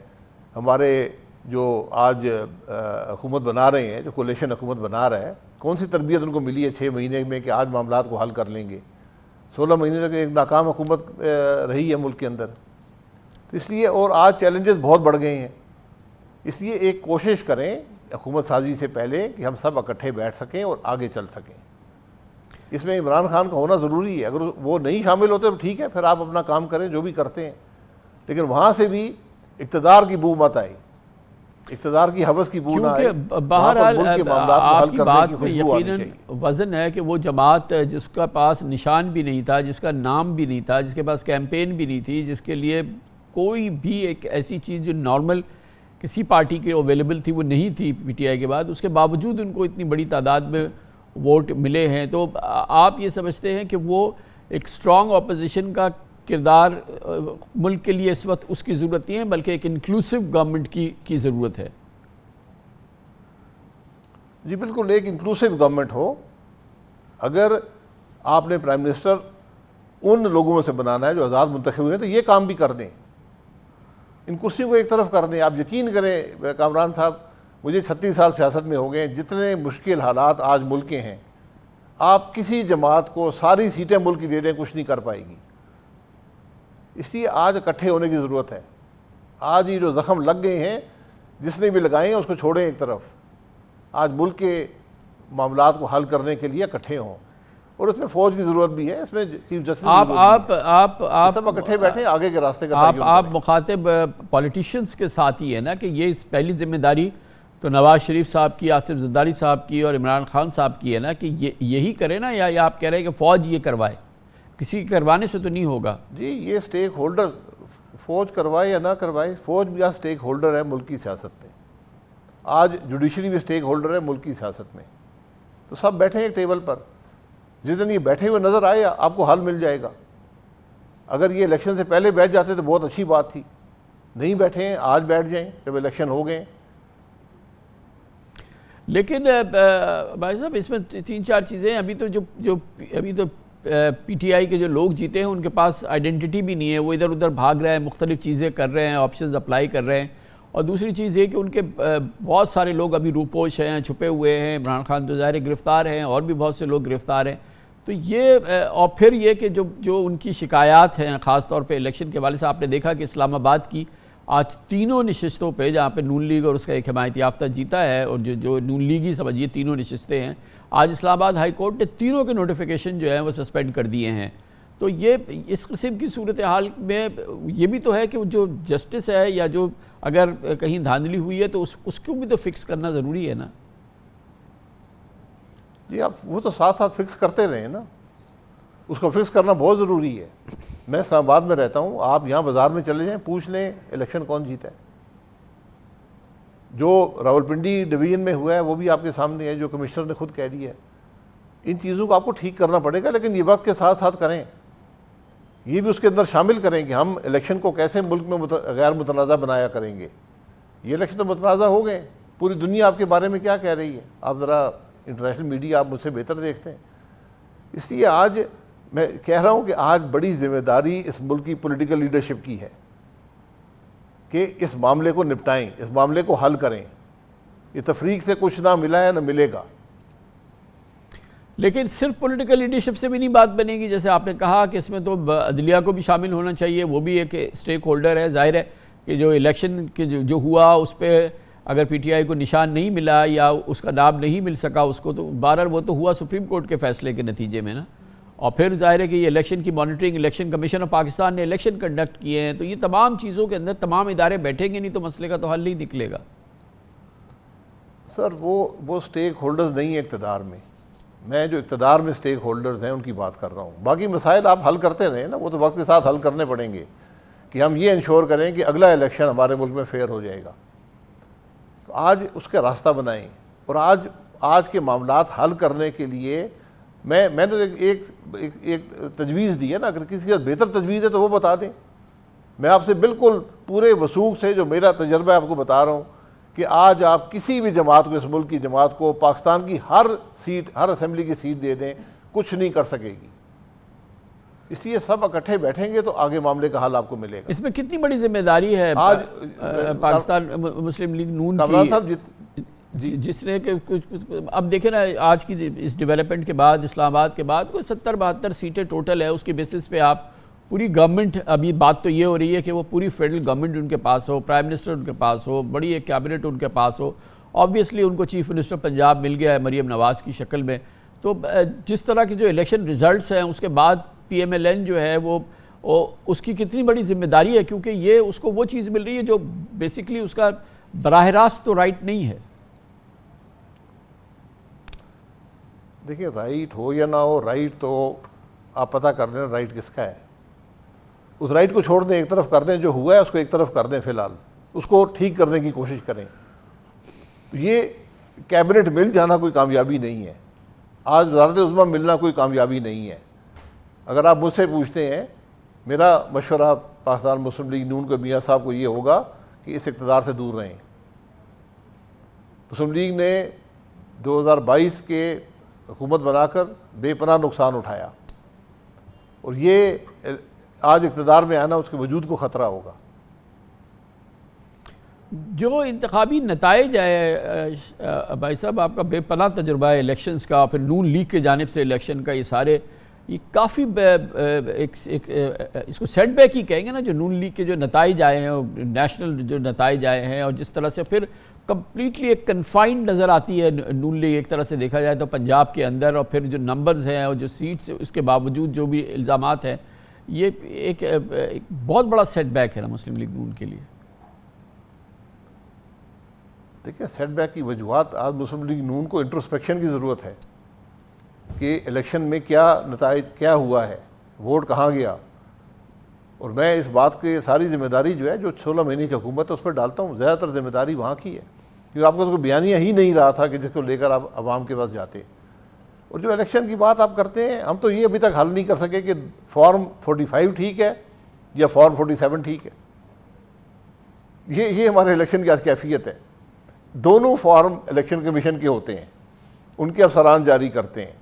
ہمارے جو آج حکومت بنا رہے ہیں, جو کولیشن حکومت بنا رہا ہے, کون سی تربیت ان کو ملی ہے 6 مہینے میں کہ آج معاملات کو حل کر لیں گے؟ 16 مہینے تک ایک ناکام حکومت رہی ہے ملک کے اندر. تو اس لیے اور آج چیلنجز بہت بڑھ گئے ہیں. اس لیے ایک کوشش کریں حکومت سازی سے پہلے کہ ہم سب اکٹھے بیٹھ سکیں اور آگے چل سکیں. اس میں عمران خان کا ہونا ضروری ہے. اگر وہ نہیں شامل ہوتے تو ٹھیک ہے, پھر آپ اپنا کام کریں جو بھی کرتے ہیں, لیکن وہاں سے بھی اقتدار کی بو مت آئی, اقتدار کی حوث کی بو نہ آئی. بہرحال آپ کی بات میں یقیناً وزن ہے کہ وہ جماعت جس کا پاس نشان بھی نہیں تھا, جس کا نام بھی نہیں تھا, جس کے پاس کیمپین بھی نہیں تھی, جس کے لیے کوئی بھی ایک ایسی چیز جو نارمل کسی پارٹی کی اویلیبل تھی وہ نہیں تھی پی ٹی آئی کے بعد, اس کے باوجود ان کو اتنی بڑی تعداد میں ووٹ ملے ہیں. تو آپ یہ سمجھتے ہیں کہ وہ ایک سٹرانگ اپوزیشن کا کردار ملک کے لیے اس وقت اس کی ضرورت نہیں ہے, بلکہ ایک انکلوسیو گورنمنٹ کی ضرورت ہے؟ جی بالکل, ایک انکلوسیو گورنمنٹ ہو. اگر آپ نے پرائم منسٹر ان لوگوں میں سے بنانا ہے جو آزاد منتخب ہوئے ہیں, تو یہ کام بھی کر دیں, ان کرسیوں کو ایک طرف کر دیں. آپ یقین کریں کامران صاحب, مجھے 36 سال سیاست میں ہو گئے, جتنے مشکل حالات آج ملک کے ہیں, آپ کسی جماعت کو ساری سیٹیں ملک کی دے دیں, کچھ نہیں کر پائے گی. اس لیے آج اکٹھے ہونے کی ضرورت ہے. آج یہ جو زخم لگ گئے ہیں, جس نے بھی لگائے ہیں اس کو چھوڑیں ایک طرف. آج ملک کے معاملات کو حل کرنے کے لیے اکٹھے ہوں, اور اس میں فوج کی ضرورت بھی ہے, اس میں چیف جسٹس آپ سب اکٹھے بیٹھیں, آگے کے راستے کا آپ مخاطب پولیٹیشینز کے ساتھ ہی ہے نا, کہ یہ پہلی ذمہ داری تو نواز شریف صاحب کی, آصف زرداری صاحب کی اور عمران خان صاحب کی ہے نا, کہ یہی کرے نا, یا آپ کہہ رہے ہیں کہ فوج یہ کروائے؟ کسی کروانے سے تو نہیں ہوگا. جی یہ سٹیک ہولڈر, فوج کروائے یا نہ کروائے, فوج بھی آج سٹیک ہولڈر ہے ملک کی سیاست میں. آج جوڈیشری بھی سٹیک ہولڈر ہے ملک کی سیاست میں. تو سب بیٹھے ہیں ایک ٹیبل پر. جس دن یہ بیٹھے ہوئے نظر آئے آپ کو حل مل جائے گا. اگر یہ الیکشن سے پہلے بیٹھ جاتے تو بہت اچھی بات تھی. نہیں بیٹھے ہیں, آج بیٹھ جائیں جب الیکشن ہو گئے. لیکن بھائی صاحب اس میں 3-4 چیزیں ہیں. ابھی تو پی ٹی آئی کے جو لوگ جیتے ہیں ان کے پاس آئیڈینٹی بھی نہیں ہے, وہ ادھر ادھر بھاگ رہے ہیں, مختلف چیزیں کر رہے ہیں, آپشنز اپلائی کر رہے ہیں. اور دوسری چیز یہ کہ ان کے بہت سارے لوگ ابھی روپوش ہیں, چھپے ہوئے ہیں. عمران خان تو ظاہر گرفتار ہیں, اور بھی بہت سے لوگ گرفتار ہیں. تو یہ اور پھر یہ کہ جو ان کی شکایات ہیں, خاص طور پہ الیکشن کے حوالے سے آپ نے دیکھا کہ اسلام آباد کی آج تینوں نشستوں پہ, جہاں پہ نون لیگ اور اس کا ایک حمایت یافتہ جیتا ہے, اور جو نون لیگی سمجھیے تینوں نشستیں ہیں, آج اسلام آباد ہائی کورٹ نے تینوں کے نوٹیفیکیشن جو ہیں وہ سسپینڈ کر دیے ہیں. تو یہ اس قسم کی صورتحال میں یہ بھی تو ہے کہ جو جسٹس ہے, یا جو اگر کہیں دھاندلی ہوئی ہے تو اس کو بھی تو فکس کرنا ضروری ہے نا. جی آپ وہ تو ساتھ ساتھ فکس کرتے رہے نا, اس کو فکس کرنا بہت ضروری ہے. میں اسلام آباد میں رہتا ہوں, آپ یہاں بازار میں چلے جائیں, پوچھ لیں الیکشن کون جیتا ہے. جو راولپنڈی ڈویژن میں ہوا ہے وہ بھی آپ کے سامنے ہے, جو کمشنر نے خود کہہ دیا ہے. ان چیزوں کو آپ کو ٹھیک کرنا پڑے گا, لیکن یہ وقت کے ساتھ ساتھ کریں. یہ بھی اس کے اندر شامل کریں کہ ہم الیکشن کو کیسے ملک میں غیر متنازع بنایا کریں گے. یہ الیکشن تو متنازع ہو گئے, پوری دنیا آپ کے بارے میں کیا کہہ رہی ہے, آپ ذرا انٹرنیشنل میڈیا آپ مجھ سے بہتر دیکھتے ہیں. اس لیے آج میں کہہ رہا ہوں کہ آج بڑی ذمہ داری اس ملک کی پولیٹیکل لیڈرشپ کی ہے کہ اس معاملے کو نپٹائیں, اس معاملے کو حل کریں. یہ تفریق سے کچھ نہ ملا ہے نہ ملے گا. لیکن صرف پولیٹیکل لیڈرشپ سے بھی نہیں بات بنے گی. جیسے آپ نے کہا کہ اس میں تو عدلیہ کو بھی شامل ہونا چاہیے, وہ بھی ایک اسٹیک ہولڈر ہے. ظاہر ہے کہ جو الیکشن کے جو ہوا اس پہ اگر پی ٹی آئی کو نشان نہیں ملا یا اس کا نام نہیں مل سکا اس کو, تو بہرحال وہ تو ہوا سپریم کورٹ کے فیصلے کے نتیجے میں نا. اور پھر ظاہر ہے کہ یہ الیکشن کی monitoring, election commission of Pakistan نے الیکشن کنڈکٹ کیے ہیں. تو یہ تمام چیزوں کے اندر تمام ادارے بیٹھیں گے نہیں تو مسئلے کا تو حل نہیں نکلے گا. سر وہ سٹیک ہولڈرز نہیں ہیں اقتدار میں جو اقتدار میں سٹیک ہولڈرز ہیں ان کی بات کر رہا ہوں. باقی مسائل آپ حل کرتے رہیں نا, وہ تو وقت کے ساتھ حل کرنے پڑیں گے کہ ہم یہ انشور کریں کہ اگلا الیکشن ہمارے ملک میں فیئر ہو جائے گا. تو آج اس کا راستہ بنائیں, اور آج کے معاملات حل کرنے کے لیے میں نے ایک تجویز دی ہے نا, اگر کسی کا بہتر تجویز ہے تو وہ بتا دیں. میں آپ سے بالکل پورے وثوق سے جو میرا تجربہ ہے آپ کو بتا رہا ہوں کہ آج آپ کسی بھی جماعت کو, اس ملک کی جماعت کو, پاکستان کی ہر سیٹ, ہر اسمبلی کی سیٹ دے دیں, کچھ نہیں کر سکے گی. اس لیے سب اکٹھے بیٹھیں گے تو آگے معاملے کا حل آپ کو ملے گا. اس میں کتنی بڑی ذمہ داری ہے آج پاکستان مسلم لیگ نون کامران صاحب کی, جس نے کہ اب دیکھیں نا آج کی اس ڈیولپمنٹ کے بعد, اسلام آباد کے بعد کوئی 70-72 سیٹیں ٹوٹل ہے, اس کی بیسس پہ آپ پوری گورنمنٹ, ابھی بات تو یہ ہو رہی ہے کہ وہ پوری فیڈرل گورنمنٹ ان کے پاس ہو, پرائم منسٹر ان کے پاس ہو, بڑی ایک کیبنٹ ان کے پاس ہو. آبویسلی ان کو چیف منسٹر پنجاب مل گیا ہے مریم نواز کی شکل میں. تو جس طرح کے جو الیکشن ریزلٹس ہیں اس کے بعد پی ایم ایل این جو ہے وہ اس کی کتنی بڑی ذمہ داری ہے, کیونکہ یہ اس کو وہ چیز مل رہی ہے جو بیسکلی اس کا براہ راست تو رائٹ نہیں ہے. دیکھیں رائٹ ہو یا نہ ہو, رائٹ تو آپ پتہ کر لیں رائٹ کس کا ہے. اس رائٹ کو چھوڑ دیں, ایک طرف کر دیں, جو ہوا ہے اس کو ایک طرف کر دیں, فی الحال اس کو ٹھیک کرنے کی کوشش کریں. یہ کیبنٹ مل جانا کوئی کامیابی نہیں ہے, آج وزارت عظمیٰ ملنا کوئی کامیابی نہیں ہے. اگر آپ مجھ سے پوچھتے ہیں, میرا مشورہ پاکستان مسلم لیگ نون کو, میاں صاحب کو یہ ہوگا کہ اس اقتدار سے دور رہیں. مسلم لیگ نے 2022 کے حکومت بنا کر بے پناہ نقصان اٹھایا, اور یہ آج اقتدار میں آنا اس کے وجود کو خطرہ ہوگا. جو انتخابی نتائج ہے بھائی صاحب, آپ کا بے پناہ تجربہ ہے الیکشنز کا, پھر نون لیگ کی جانب سے الیکشن کا, یہ سارے یہ کافی اس کو سیٹ بیک ہی کہیں گے نا, جو نون لیگ کے جو نتائج آئے ہیں, نیشنل جو نتائج آئے ہیں, اور جس طرح سے پھر کمپلیٹلی ایک کنفائنڈ نظر آتی ہے نون لیگ ایک طرح سے دیکھا جائے تو پنجاب کے اندر, اور پھر جو نمبرز ہیں اور جو سیٹس اس کے باوجود جو بھی الزامات ہیں, یہ ایک بہت بڑا سیٹ بیک ہے نا مسلم لیگ نون کے لیے. دیکھیں سیٹ بیک کی وجوہات, آج مسلم لیگ نون کو انٹروسپیکشن کی ضرورت ہے کہ الیکشن میں کیا نتائج, کیا ہوا ہے, ووٹ کہاں گیا. اور میں اس بات کی ساری ذمہ داری جو ہے, جو 16 مہینے کی حکومت ہے اس پر ڈالتا ہوں. زیادہ تر ذمہ داری وہاں کی ہے, کیونکہ آپ کو تو کوئی بیانیہ ہی نہیں رہا تھا کہ جس کو لے کر آپ عوام کے پاس جاتے. اور جو الیکشن کی بات آپ کرتے ہیں, ہم تو یہ ابھی تک حل نہیں کر سکے کہ فارم 45 ٹھیک ہے یا فارم 47 ٹھیک ہے. یہ ہمارے الیکشن کی آج کیفیت ہے. دونوں فارم الیکشن کمیشن کے ہوتے ہیں, ان کے افسران جاری کرتے ہیں,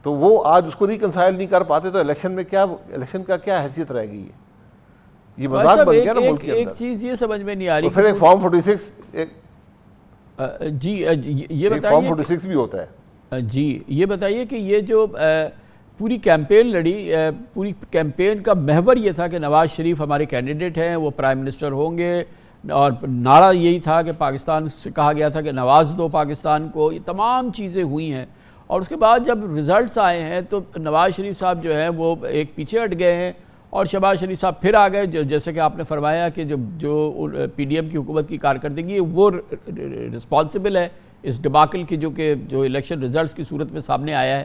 تو وہ آج اس کو ریکنسائل نہیں کر پاتے, تو الیکشن میں کیا, الیکشن کا کیا حیثیت رہ گئی ہے. یہ مذاق بن گیا نا ملک کے اندر. ایک چیز یہ سمجھ میں نہیں آ رہی, پھر ایک فارم 46 جی یہ بتائیے, فارم 46 بھی ہوتا ہے. جی یہ بتائیے کہ یہ جو پوری کیمپین لڑی, پوری کیمپین کا محور یہ تھا کہ نواز شریف ہمارے کینڈیڈیٹ ہیں, وہ پرائم منسٹر ہوں گے, اور نعرہ یہی تھا کہ پاکستان سے کہا گیا تھا کہ نواز دو پاکستان کو. یہ تمام چیزیں ہوئی ہیں, اور اس کے بعد جب ریزلٹس آئے ہیں تو نواز شریف صاحب جو ہیں وہ ایک پیچھے ہٹ گئے ہیں, اور شہباز شریف صاحب پھر آ گئے. جیسے کہ آپ نے فرمایا کہ جو پی ڈی ایم کی حکومت کی کارکردگی ہے وہ رسپانسبل ہے اس ڈباکل کی جو الیکشن ریزلٹس کی صورت میں سامنے آیا ہے.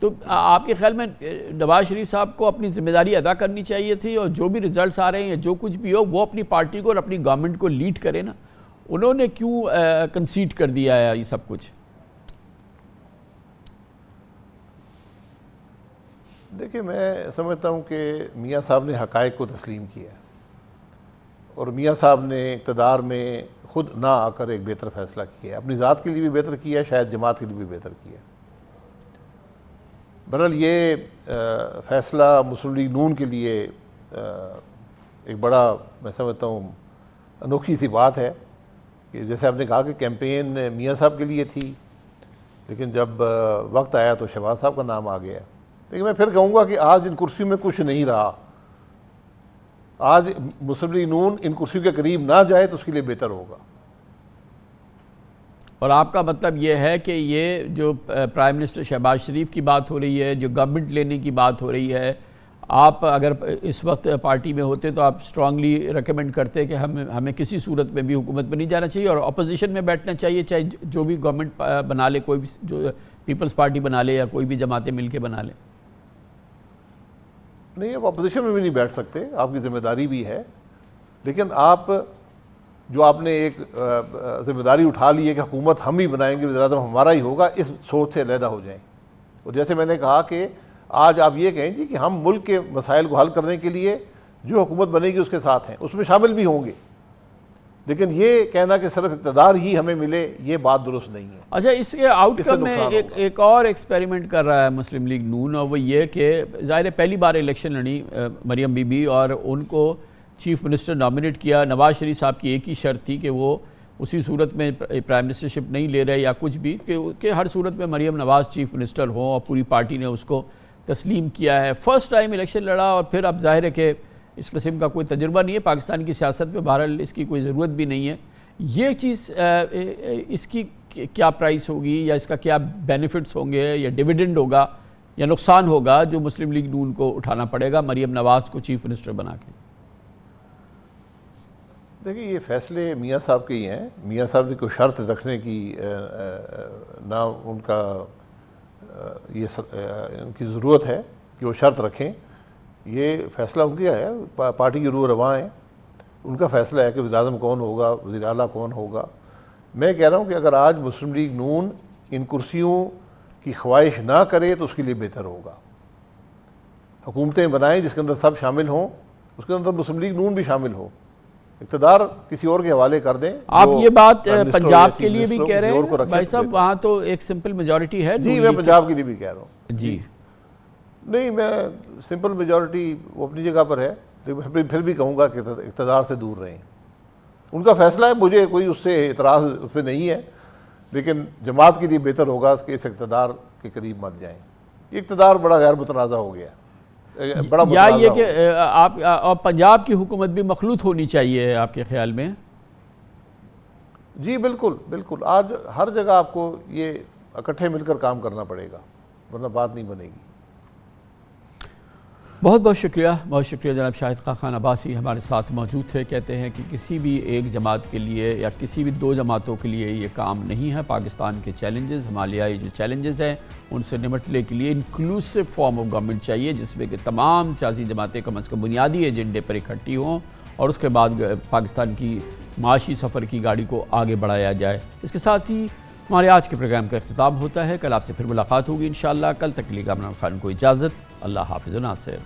تو آپ کے خیال میں نواز شریف صاحب کو اپنی ذمہ داری ادا کرنی چاہیے تھی, اور جو بھی ریزلٹس آ رہے ہیں یا جو کچھ بھی ہو, وہ اپنی پارٹی کو اور اپنی گورنمنٹ کو لیڈ کرے نا. انہوں نے کیوں کنسیڈ کر دیا ہے یہ سب کچھ؟ دیکھیں میں سمجھتا ہوں کہ میاں صاحب نے حقائق کو تسلیم کیا ہے, اور میاں صاحب نے اقتدار میں خود نہ آ کر ایک بہتر فیصلہ کیا ہے. اپنی ذات کے لیے بھی بہتر کیا ہے, شاید جماعت کے لیے بھی بہتر کیا ہے. بہرحال یہ فیصلہ مسلم لیگ نون کے لیے ایک بڑا, میں سمجھتا ہوں انوکھی سی بات ہے کہ جیسے آپ نے کہا کہ کیمپین میاں صاحب کے لیے تھی, لیکن جب وقت آیا تو شہباز صاحب کا نام آ گیا. لیکن میں پھر کہوں گا کہ آج ان کرسیوں میں کچھ نہیں رہا. آج مسلم لیگ نون ان کرسیوں کے قریب نہ جائے تو اس کے لیے بہتر ہوگا. اور آپ کا مطلب یہ ہے کہ یہ جو پرائم منسٹر شہباز شریف کی بات ہو رہی ہے, جو گورنمنٹ لینے کی بات ہو رہی ہے, آپ اگر اس وقت پارٹی میں ہوتے تو آپ اسٹرانگلی ریکمینڈ کرتے کہ ہمیں کسی صورت میں بھی حکومت میں نہیں جانا چاہیے اور اپوزیشن میں بیٹھنا چاہیے، چاہے جو بھی گورنمنٹ بنا لے، کوئی بھی جو پیپلز پارٹی بنا لے یا کوئی بھی جماعتیں مل کے بنا لیں؟ نہیں، اب اپوزیشن میں بھی نہیں بیٹھ سکتے، آپ کی ذمہ داری بھی ہے، لیکن آپ نے ایک ذمہ داری اٹھا لی ہے کہ حکومت ہم ہی بنائیں گے، وزیر اعظم ہمارا ہی ہوگا، اس سوچ سے علیحدہ ہو جائیں۔ اور جیسے میں نے کہا کہ آج آپ یہ کہیں جی کہ ہم ملک کے مسائل کو حل کرنے کے لیے جو حکومت بنے گی اس کے ساتھ ہیں، اس میں شامل بھی ہوں گے، لیکن یہ کہنا کہ صرف اقتدار ہی ہمیں ملے، یہ بات درست نہیں ہے۔ اچھا، اس کے آؤٹ کم میں ایک اور ایکسپیریمنٹ کر رہا ہے مسلم لیگ نون، اور وہ یہ کہ ظاہر پہلی بار الیکشن لڑی مریم بی بی اور ان کو چیف منسٹر نامنیٹ کیا۔ نواز شریف صاحب کی ایک ہی شرط تھی کہ وہ اسی صورت میں پرائم منسٹرشپ نہیں لے رہے یا کچھ بھی، کہ ہر صورت میں مریم نواز چیف منسٹر ہوں، اور پوری پارٹی نے اس کو تسلیم کیا ہے۔ فرسٹ ٹائم الیکشن لڑا اور پھر اب ظاہر ہے کہ اس قسم کا کوئی تجربہ نہیں ہے پاکستان کی سیاست میں، بہرحال اس کی کوئی ضرورت بھی نہیں ہے۔ یہ چیز اس کی کیا پرائس ہوگی یا اس کا کیا بینیفٹس ہوں گے، یا ڈیویڈنڈ ہوگا یا نقصان ہوگا جو مسلم لیگ نون کو اٹھانا پڑے گا مریم نواز کو چیف منسٹر بنا کے؟ دیکھیں، یہ فیصلے میاں صاحب کے ہی ہیں۔ میاں صاحب نے کوئی شرط رکھنے کی نہ ان کا ان کی ضرورت ہے کہ وہ شرط رکھیں، یہ فیصلہ ان کا ہے، پارٹی کی روح رواں ہیں، ان کا فیصلہ ہے کہ وزیر اعظم کون ہوگا، وزیر اعلیٰ کون ہوگا۔ میں کہہ رہا ہوں کہ اگر آج مسلم لیگ نون ان کرسیوں کی خواہش نہ کرے تو اس کے لیے بہتر ہوگا۔ حکومتیں بنائیں جس کے اندر سب شامل ہوں، اس کے اندر مسلم لیگ نون بھی شامل ہو، اقتدار کسی اور کے حوالے کر دیں۔ آپ یہ بات پنجاب کے لیے بھی کہہ رہے ہیں بھائی صاحب؟ وہاں تو ایک سمپل میجورٹی ہے۔ جی، میں پنجاب کے لیے بھی کہہ رہا ہوں۔ جی نہیں، میں سمپل میجورٹی وہ اپنی جگہ پر ہے، لیکن پھر بھی کہوں گا کہ اقتدار سے دور رہیں، ان کا فیصلہ ہے، مجھے کوئی اس سے اعتراض اس پہ نہیں ہے، لیکن جماعت کے لیے بہتر ہوگا کہ اس اقتدار کے قریب مت جائیں۔ یہ اقتدار بڑا غیر متنازع ہو گیا، یا یہ کہ آپ پنجاب کی حکومت بھی مخلوط ہونی چاہیے آپ کے خیال میں؟ جی بالکل بالکل، آج ہر جگہ آپ کو یہ اکٹھے مل کر کام کرنا پڑے گا، ورنہ بات نہیں بنے گی۔ بہت بہت شکریہ جناب شاہد خاقان عباسی ہمارے ساتھ موجود تھے۔ کہتے ہیں کہ کسی بھی ایک جماعت کے لیے یا کسی بھی دو جماعتوں کے لیے یہ کام نہیں ہے۔ پاکستان کے چیلنجز، ہمالیائی جو چیلنجز ہیں، ان سے نمٹنے کے لیے انکلوسو فارم آف گورنمنٹ چاہیے، جس میں کہ تمام سیاسی جماعتیں کم از کم بنیادی ایجنڈے پر اکٹھی ہوں، اور اس کے بعد پاکستان کی معاشی سفر کی گاڑی کو آگے بڑھایا جائے۔ اس کے ساتھ ہی ہمارے آج کے پروگرام کا اختتام ہوتا ہے۔ کل آپ سے پھر ملاقات ہوگی انشاءاللہ۔ کل تک کے لیے کامران خان کو اجازت۔ اللہ حافظ و ناصر۔